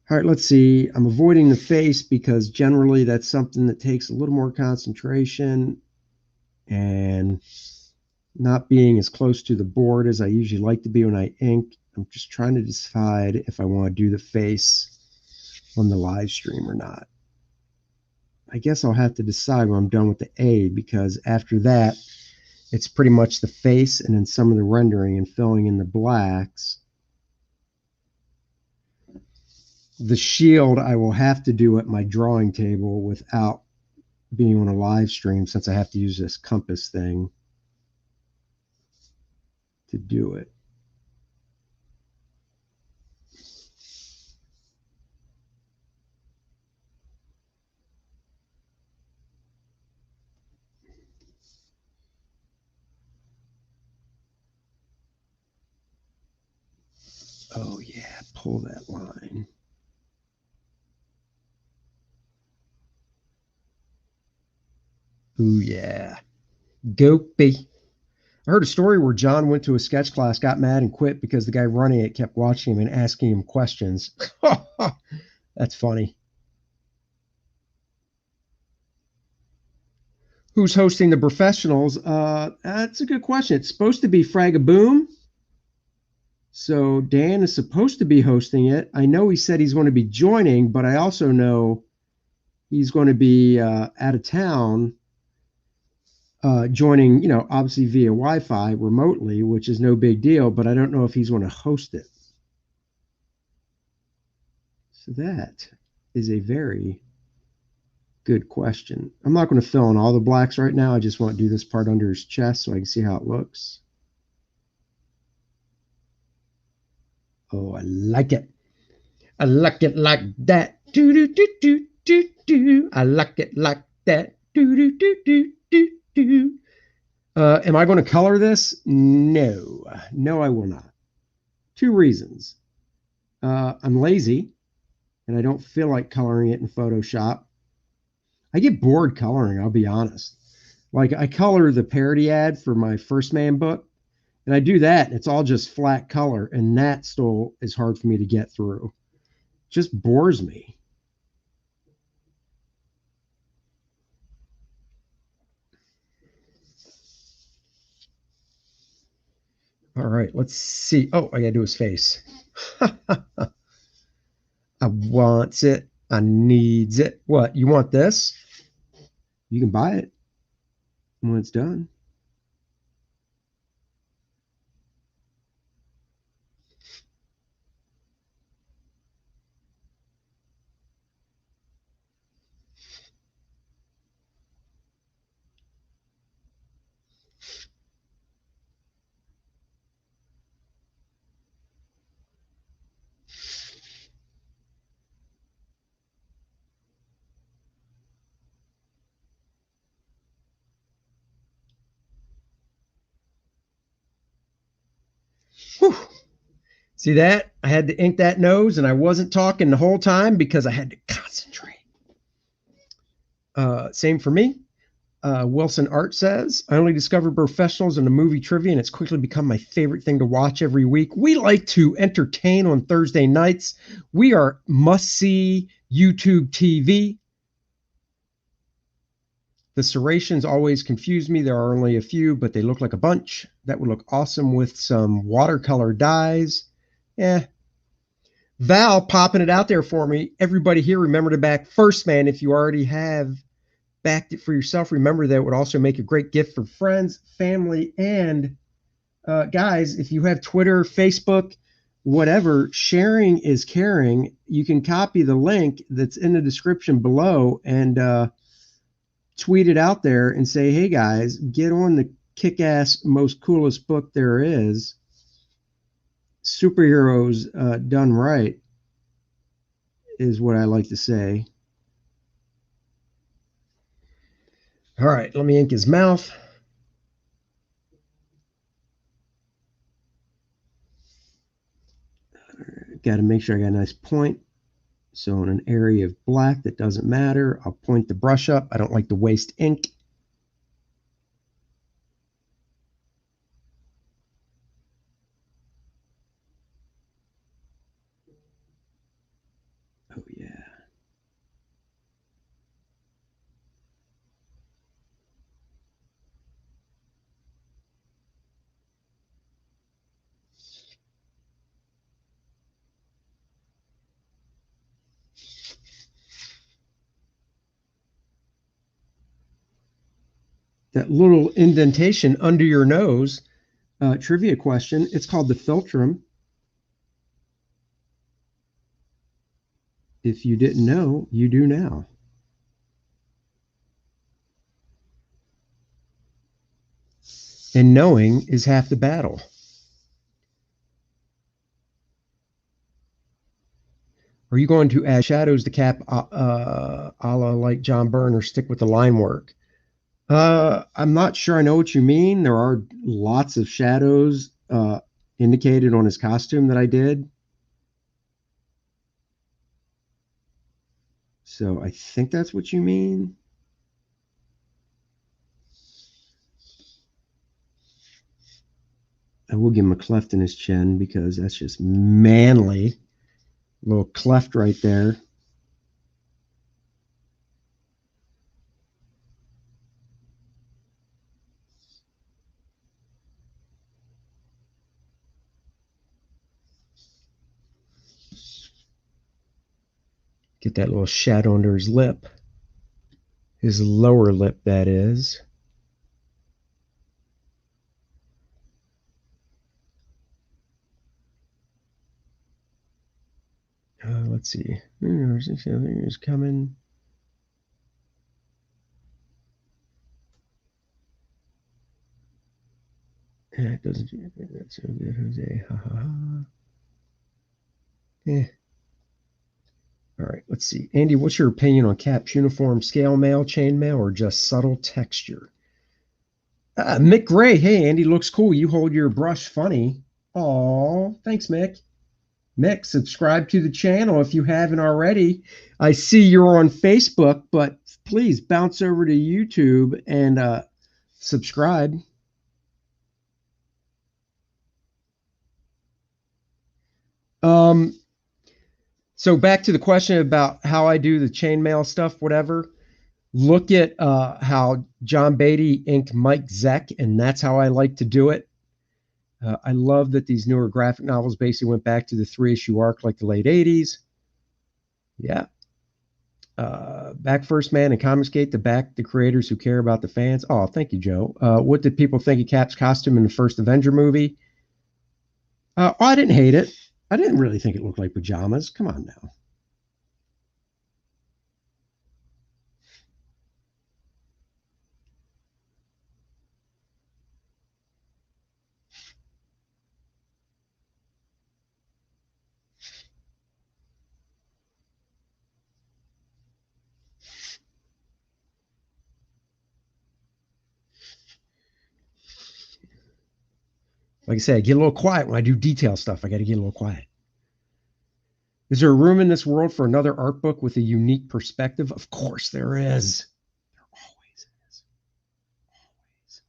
All right, let's see. I'm avoiding the face because generally that's something that takes a little more concentration and not being as close to the board as I usually like to be when I ink. I'm just trying to decide if I want to do the face on the live stream or not. I guess I'll have to decide when I'm done with the A, because after that, it's pretty much the face and then some of the rendering and filling in the blacks. The shield I will have to do at my drawing table without being on a live stream, since I have to use this compass thing to do it. Oh yeah, pull that line. Ooh yeah. Goopy. I heard a story where John went to a sketch class, got mad, and quit because the guy running it kept watching him and asking him questions. That's funny. Who's hosting the professionals? That's a good question. It's supposed to be Fragaboom. So Dan is supposed to be hosting it. I know he said he's going to be joining, but I also know he's going to be out of town, joining, obviously via Wi-Fi remotely, which is no big deal, but I don't know if he's going to host it. So that is a very good question. I'm not going to fill in all the blacks right now. I just want to do this part under his chest so I can see how it looks. Oh, I like it. I like it like that. Do do do do do do. I like it like that. Do do do do do do. Am I going to color this? No. No, I will not. Two reasons. I'm lazy and I don't feel like coloring it in Photoshop. I get bored coloring, I'll be honest. Like, I color the parody ad for my First Man book, and I do that, and it's all just flat color, and that still is hard for me to get through. It just bores me. All right, let's see. Oh, I gotta do his face. I wants it. I needs it. What? You want this? You can buy it when it's done. Whew. See that? I had to ink that nose, and I wasn't talking the whole time because I had to concentrate. Same for me. Wilson Art says, I only discovered professionals in the movie trivia, and it's quickly become my favorite thing to watch every week. We like to entertain on Thursday nights. We are must see YouTube TV. The serrations always confuse me. There are only a few, but they look like a bunch. That would look awesome with some watercolor dyes. Yeah. Val popping it out there for me. Everybody here, remember to back First Man if you already have backed it for yourself. Remember that it would also make a great gift for friends, family, and guys, if you have Twitter, Facebook, whatever, sharing is caring. You can copy the link that's in the description below and tweet it out there and say, hey guys, get on the kick-ass, most coolest book there is. Superheroes done right is what I like to say. All right, let me ink his mouth. Got to make sure I got a nice point. So in an area of black that doesn't matter, I'll point the brush up. I don't like to waste ink. Oh, yeah. That little indentation under your nose, trivia question, it's called the philtrum. If you didn't know, you do now. And knowing is half the battle. Are you going to add shadows to cap a la like John Byrne or stick with the line work? I'm not sure I know what you mean. There are lots of shadows indicated on his costume that I did. So I think that's what you mean. I will give him a cleft in his chin because that's just manly. A little cleft right there. Get that little shadow under his lip. His lower lip, that is. Let's see. There's coming. It doesn't do that so good, Jose. Ha ha ha. Eh. All right, let's see. Andy, what's your opinion on Cap's uniform, scale mail, chain mail, or just subtle texture? Mick Gray. Hey, Andy, looks cool. You hold your brush funny. Aw, thanks, Mick. Mick, subscribe to the channel if you haven't already. I see you're on Facebook, but please bounce over to YouTube and subscribe. So back to the question about how I do the chainmail stuff, whatever. Look at how John Beatty inked Mike Zeck, and that's how I like to do it. I love that these newer graphic novels basically went back to the 3-issue arc like the late 80s. Yeah. Back First Man and Comicsgate to back the creators who care about the fans. Oh, thank you, Joe. What did people think of Cap's costume in the first Avenger movie? I didn't hate it. I didn't really think it looked like pajamas. Come on now. Like I said, I get a little quiet when I do detail stuff. I got to get a little quiet. Is there a room in this world for another art book with a unique perspective? Of course there is. There always is. Always.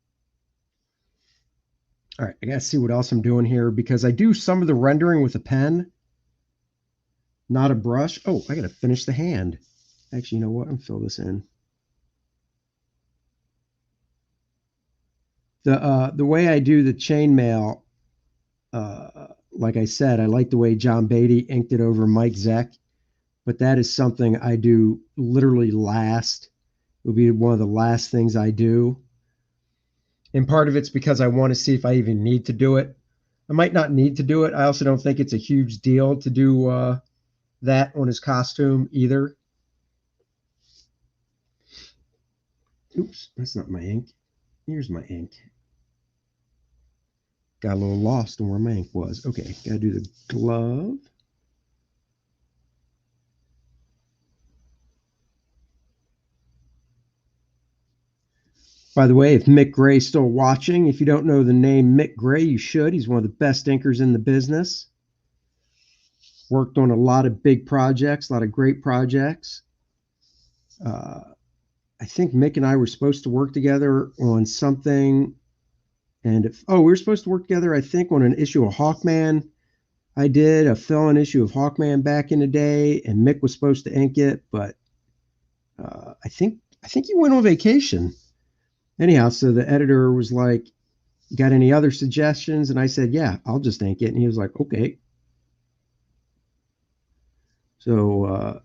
All right, I got to see what else I'm doing here because I do some of the rendering with a pen, not a brush. Oh, I got to finish the hand. Actually, you know what? I'm fill this in. The way I do the chainmail, like I said, I like the way John Beatty inked it over Mike Zeck, but that is something I do literally last. It would be one of the last things I do. And part of it's because I want to see if I even need to do it. I might not need to do it. I also don't think it's a huge deal to do that on his costume either. Oops, that's not my ink. Here's my ink. Got a little lost on where my ink was. Okay, gotta do the glove. By the way, if Mick Gray's still watching, if you don't know the name Mick Gray, you should. He's one of the best inkers in the business. Worked on a lot of big projects, a lot of great projects. I think Mick and I were supposed to work together on something. And we were supposed to work together, I think, on an issue of Hawkman. I did a fill-in issue of Hawkman back in the day, and Mick was supposed to ink it, but I think he went on vacation. Anyhow, so the editor was like, "Got any other suggestions?" And I said, "Yeah, I'll just ink it." And he was like, "Okay." So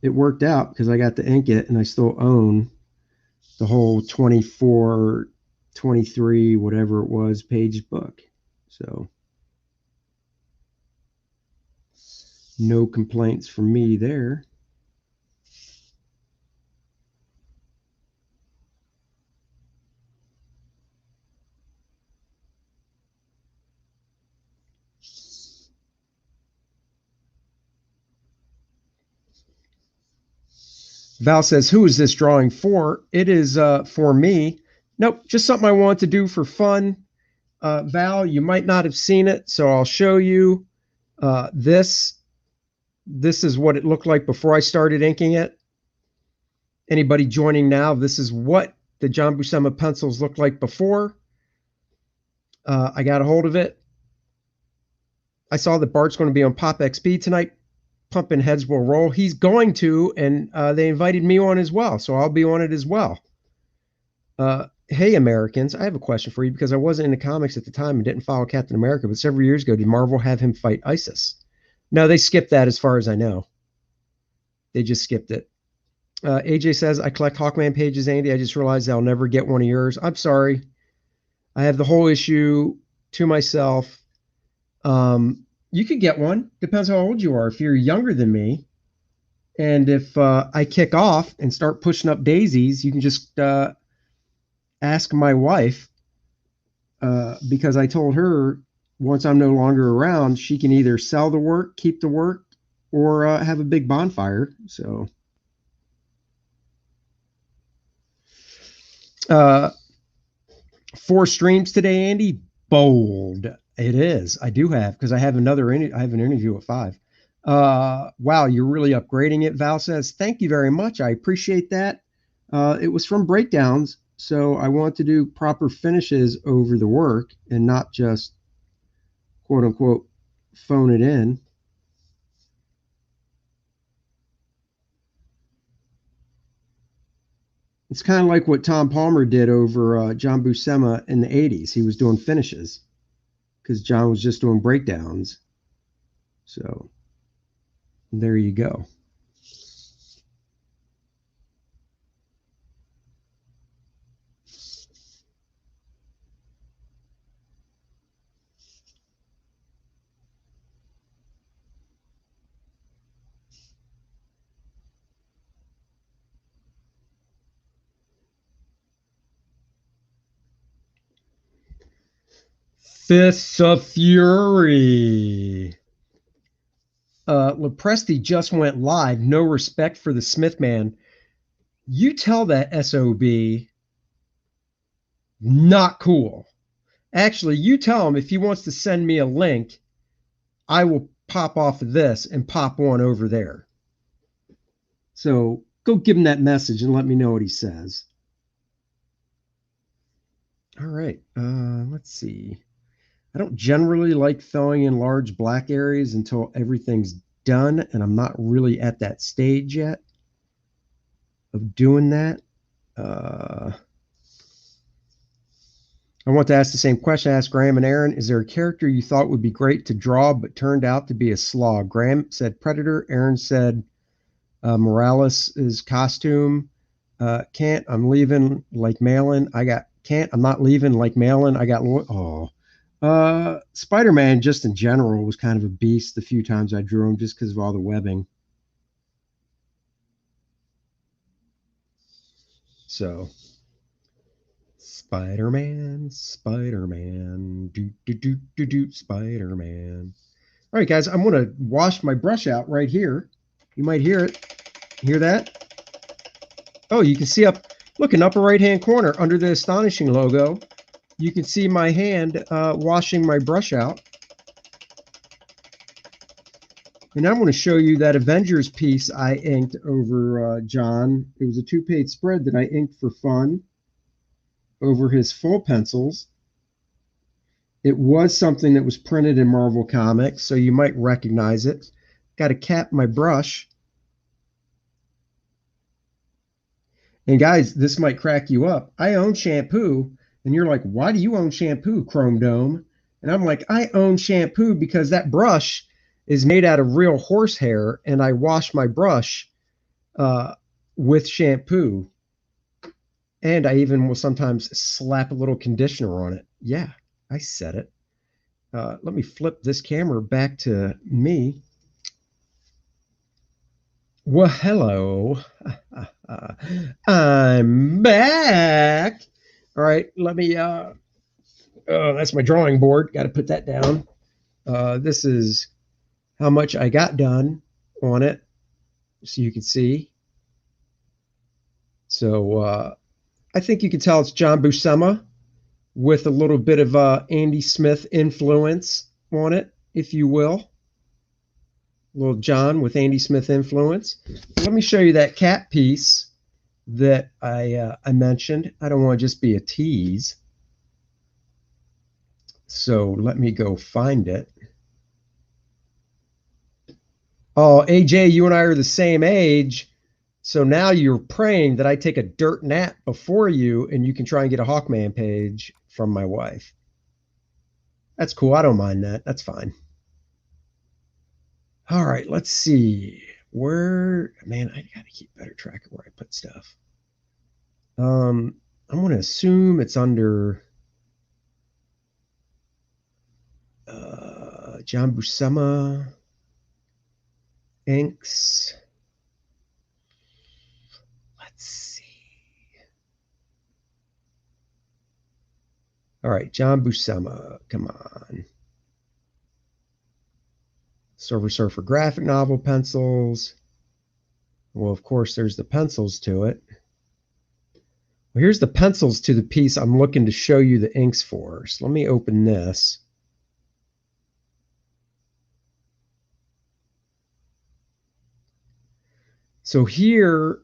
it worked out because I got to ink it, and I still own the whole 24, 23, whatever it was, page book. So no complaints from me there. Val says, "Who is this drawing for?" It is for me. Nope, just something I want to do for fun. Val, you might not have seen it, so I'll show you. This is what it looked like before I started inking it. Anybody joining now, this is what the John Buscema pencils looked like before. I got a hold of it. I saw that Bart's going to be on Pop XP tonight. Pumping Heads Will Roll. He's going to, and they invited me on as well, so I'll be on it as well. Hey, Americans, I have a question for you because I wasn't in the comics at the time and didn't follow Captain America, but several years ago, did Marvel have him fight ISIS? No, they skipped that as far as I know. They just skipped it. AJ says, "I collect Hawkman pages, Andy. I just realized I'll never get one of yours." I'm sorry. I have the whole issue to myself. You could get one. Depends how old you are. If you're younger than me, and if I kick off and start pushing up daisies, you can just ask my wife because I told her once I'm no longer around, she can either sell the work, keep the work, or have a big bonfire. So, 4 streams today, Andy. Bold. It is. I do have because I have I have an interview at 5. Wow, you're really upgrading it. Val says, "Thank you very much. I appreciate that." It was from breakdowns, so I want to do proper finishes over the work and not just quote unquote phone it in. It's kind of like what Tom Palmer did over John Buscema in the 80s. He was doing finishes because John was just doing breakdowns. So there you go. Fists of Fury. Lepresti just went live. No respect for the Smith man. You tell that SOB not cool. Actually, you tell him if he wants to send me a link, I will pop off of this and pop one over there. So go give him that message and let me know what he says. All right. Let's see. I don't generally like filling in large black areas until everything's done, and I'm not really at that stage yet of doing that. I want to ask the same question I asked Graham and Aaron. Is there a character you thought would be great to draw but turned out to be a slog? Graham said Predator. Aaron said Morales' costume. Can't. I'm leaving like Malin. Can't. I'm not leaving like Malin. I got. Spider-Man just in general was kind of a beast the few times I drew him just because of all the webbing. So Spider-Man, Spider-Man. All right, guys, I'm going to wash my brush out right here. You might hear it. Hear that? Oh, you can see look, in upper right-hand corner under the Astonishing logo, you can see my hand washing my brush out. And I'm going to show you that Avengers piece I inked over John. It was a 2-page spread that I inked for fun over his full pencils. It was something that was printed in Marvel Comics, so you might recognize it. Got to cap my brush. And guys, this might crack you up. I own shampoo, and you're like, why do you own shampoo, Chrome Dome? And I'm like, I own shampoo because that brush is made out of real horsehair, and I wash my brush with shampoo. And I even will sometimes slap a little conditioner on it. Yeah, I said it. Let me flip this camera back to me. Well, hello. I'm back. All right, let me. Oh, that's my drawing board. Got to put that down. This is how much I got done on it, so you can see. So I think you can tell it's John Buscema with a little bit of Andy Smith influence on it, if you will. Little John with Andy Smith influence. Let me show you that cat piece that I mentioned. I don't want to just be a tease. So let me go find it. Oh, AJ, you and I are the same age. So now you're praying that I take a dirt nap before you and you can try and get a Hawkman page from my wife. That's cool. I don't mind that. That's fine. All right, let's see. Where, man, I got to keep better track of where I put stuff. I'm going to assume it's under John Buscema inks. Let's see. All right, John Buscema, come on. Silver Surfer graphic novel pencils. Well, of course, there's the pencils to it. Well, here's the pencils to the piece I'm looking to show you the inks for. So let me open this. So here,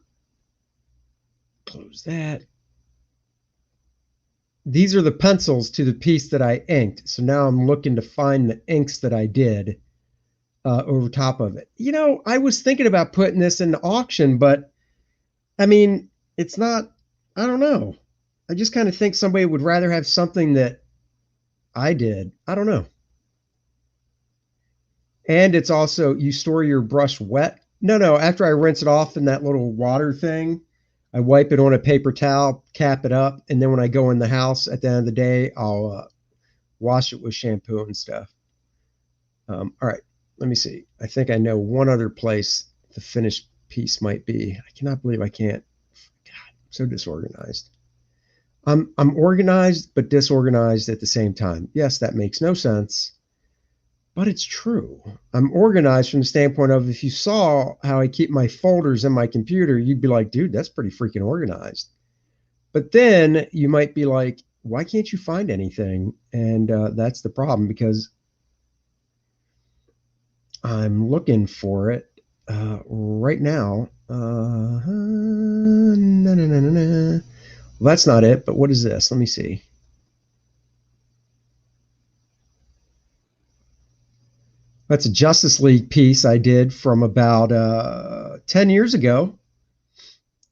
close that. These are the pencils to the piece that I inked. So now I'm looking to find the inks that I did over top of it. You know, I was thinking about putting this in the auction, but I mean, it's not, I don't know. I just kind of think somebody would rather have something that I did. I don't know. And it's also, you store your brush wet. No, after I rinse it off in that little water thing, I wipe it on a paper towel, cap it up, and then when I go in the house at the end of the day, I'll wash it with shampoo and stuff. All right, let me see. I think I know one other place the finished piece might be. I cannot believe I can't. God, I'm so disorganized. I'm organized but disorganized at the same time. Yes, that makes no sense, but it's true. I'm organized from the standpoint of if you saw how I keep my folders in my computer, you'd be like, dude, that's pretty freaking organized. But then you might be like, why can't you find anything? And that's the problem because I'm looking for it right now. No. Well, that's not it, but what is this? Let me see. That's a Justice League piece I did from about 10 years ago.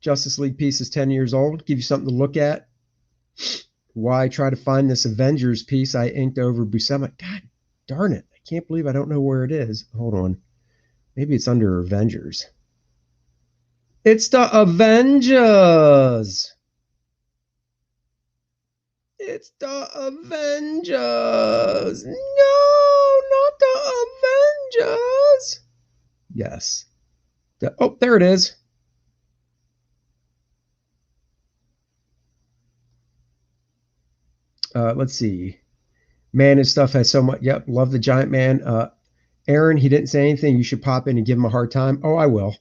Justice League piece is 10 years old. Give you something to look at. Why I try to find this Avengers piece I inked over Buscema. God darn it. I can't believe I don't know where it is. Hold on. Maybe it's under Avengers. It's the Avengers. It's the Avengers. No, not the Avengers. Yes. Oh, there it is. Let's see. Man, his stuff has so much. Yep, love the Giant Man. Aaron, he didn't say anything. You should pop in and give him a hard time. Oh, I will.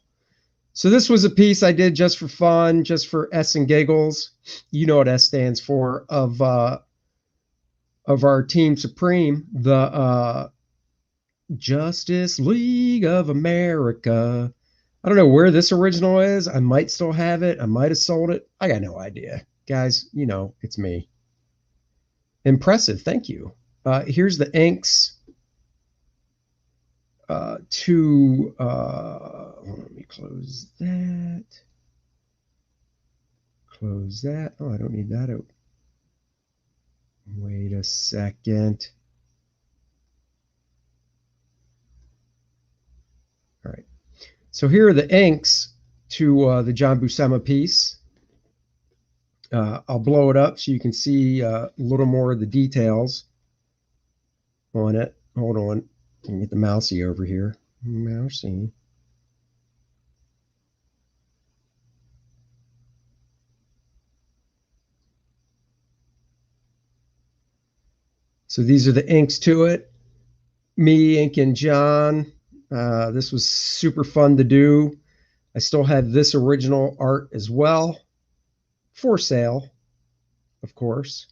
So this was a piece I did just for fun, just for S and giggles. You know what S stands for, of our Team Supreme, the Justice League of America. I don't know where this original is. I might still have it. I might have sold it. I got no idea. Guys, you know, it's me. Impressive. Thank you. Here's the inks to, let me close that. Close that. Oh, I don't need that open. Wait a second. All right. So here are the inks to the John Buscema piece. I'll blow it up so you can see a little more of the details on it. Hold on. Let me get the mousey over here. Mousey. So these are the inks to it. Me inking John. This was super fun to do. I still have this original art as well for sale, of course.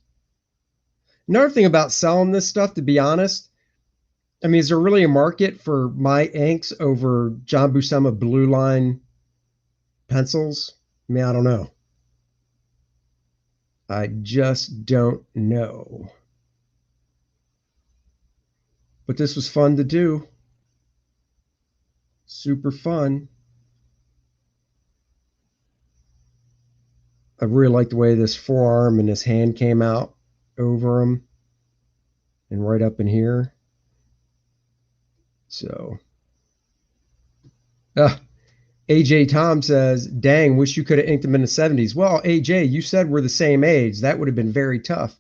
Another thing about selling this stuff, to be honest, I mean, is there really a market for my inks over John Buscema Blue Line pencils? I mean, I don't know. I just don't know. But this was fun to do. Super fun. I really like the way this forearm and this hand came out over him and right up in here. So, AJ Tom says, dang, wish you could have inked him in the 70s. Well, AJ, you said we're the same age. That would have been very tough.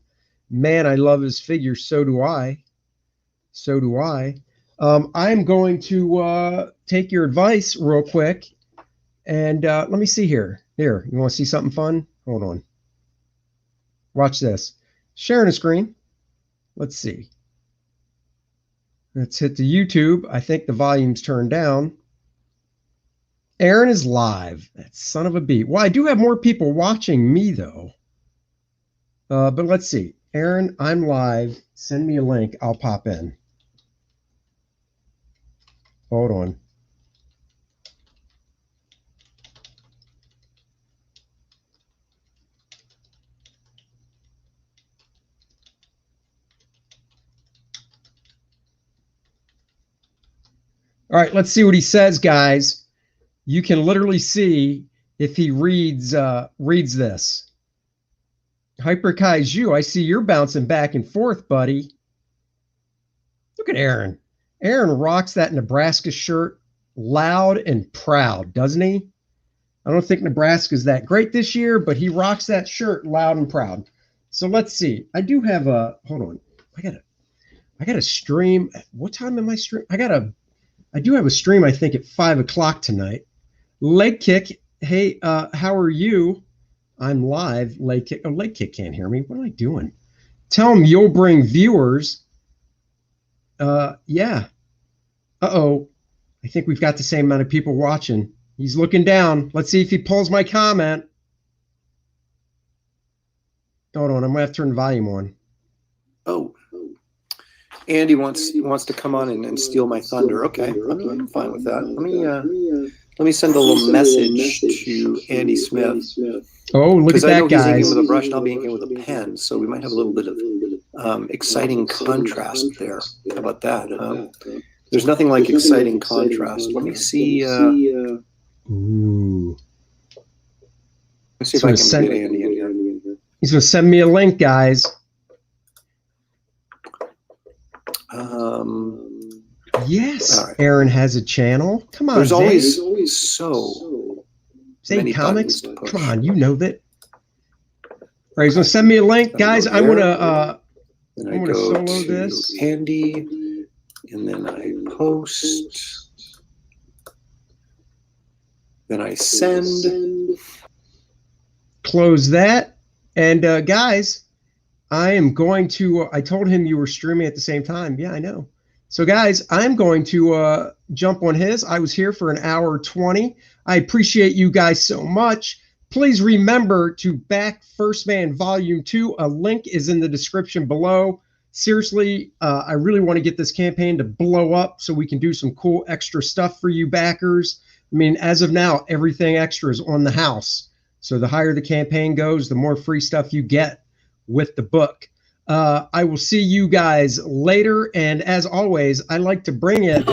Man, I love his figure. So do I. So do I. I'm going to take your advice real quick. And let me see here. Here, you want to see something fun? Hold on. Watch this. Sharing a screen. Let's see. Let's hit the YouTube. I think the volume's turned down. Aaron is live. That son of a beat. Well, I do have more people watching me, though. But let's see. Aaron, I'm live. Send me a link. I'll pop in. Hold on. All right, let's see what he says, guys. You can literally see if he reads this. Hyper Kaiju, I see you're bouncing back and forth, buddy. Look at Aaron. Aaron rocks that Nebraska shirt loud and proud, doesn't he? I don't think Nebraska's that great this year, but he rocks that shirt loud and proud. So let's see. I do have a, hold on. I got a stream. What time am I stream? I do have a stream, I think, at 5 o'clock tonight. Leg Kick, hey, how are you? I'm live. Leg Kick. Oh, Leg Kick can't hear me. What am I doing? Tell him you'll bring viewers. Yeah. Uh-oh. I think we've got the same amount of people watching. He's looking down. Let's see if he pulls my comment. Hold on. I'm going to have to turn the volume on. Oh. Andy wants to come on and steal my thunder. Okay, I'm fine with that. Let me send a little message to Andy Smith. Oh, look at that, guys! Because I know he's inking with a brush, and I'll be inking with a pen, so we might have a little bit of exciting contrast there. How about that? There's nothing like exciting contrast. Let me see. Ooh. Let's see if I can get Andy in here. He's going to send me a link, guys. Yes, right. Aaron has a channel. Come on, there's always so many comics. Come on, you know that. All right, he's gonna send me a link, guys. I'm gonna solo this. Andy, and then I post. Then I send. Close that, and guys, I am going to. I told him you were streaming at the same time. Yeah, I know. So guys, I'm going to jump on his. I was here for an hour 20. I appreciate you guys so much. Please remember to back First Man Volume 2. A link is in the description below. Seriously, I really want to get this campaign to blow up so we can do some cool extra stuff for you backers. I mean, as of now, everything extra is on the house. So the higher the campaign goes, the more free stuff you get with the book. I will see you guys later. And as always, I like to bring it.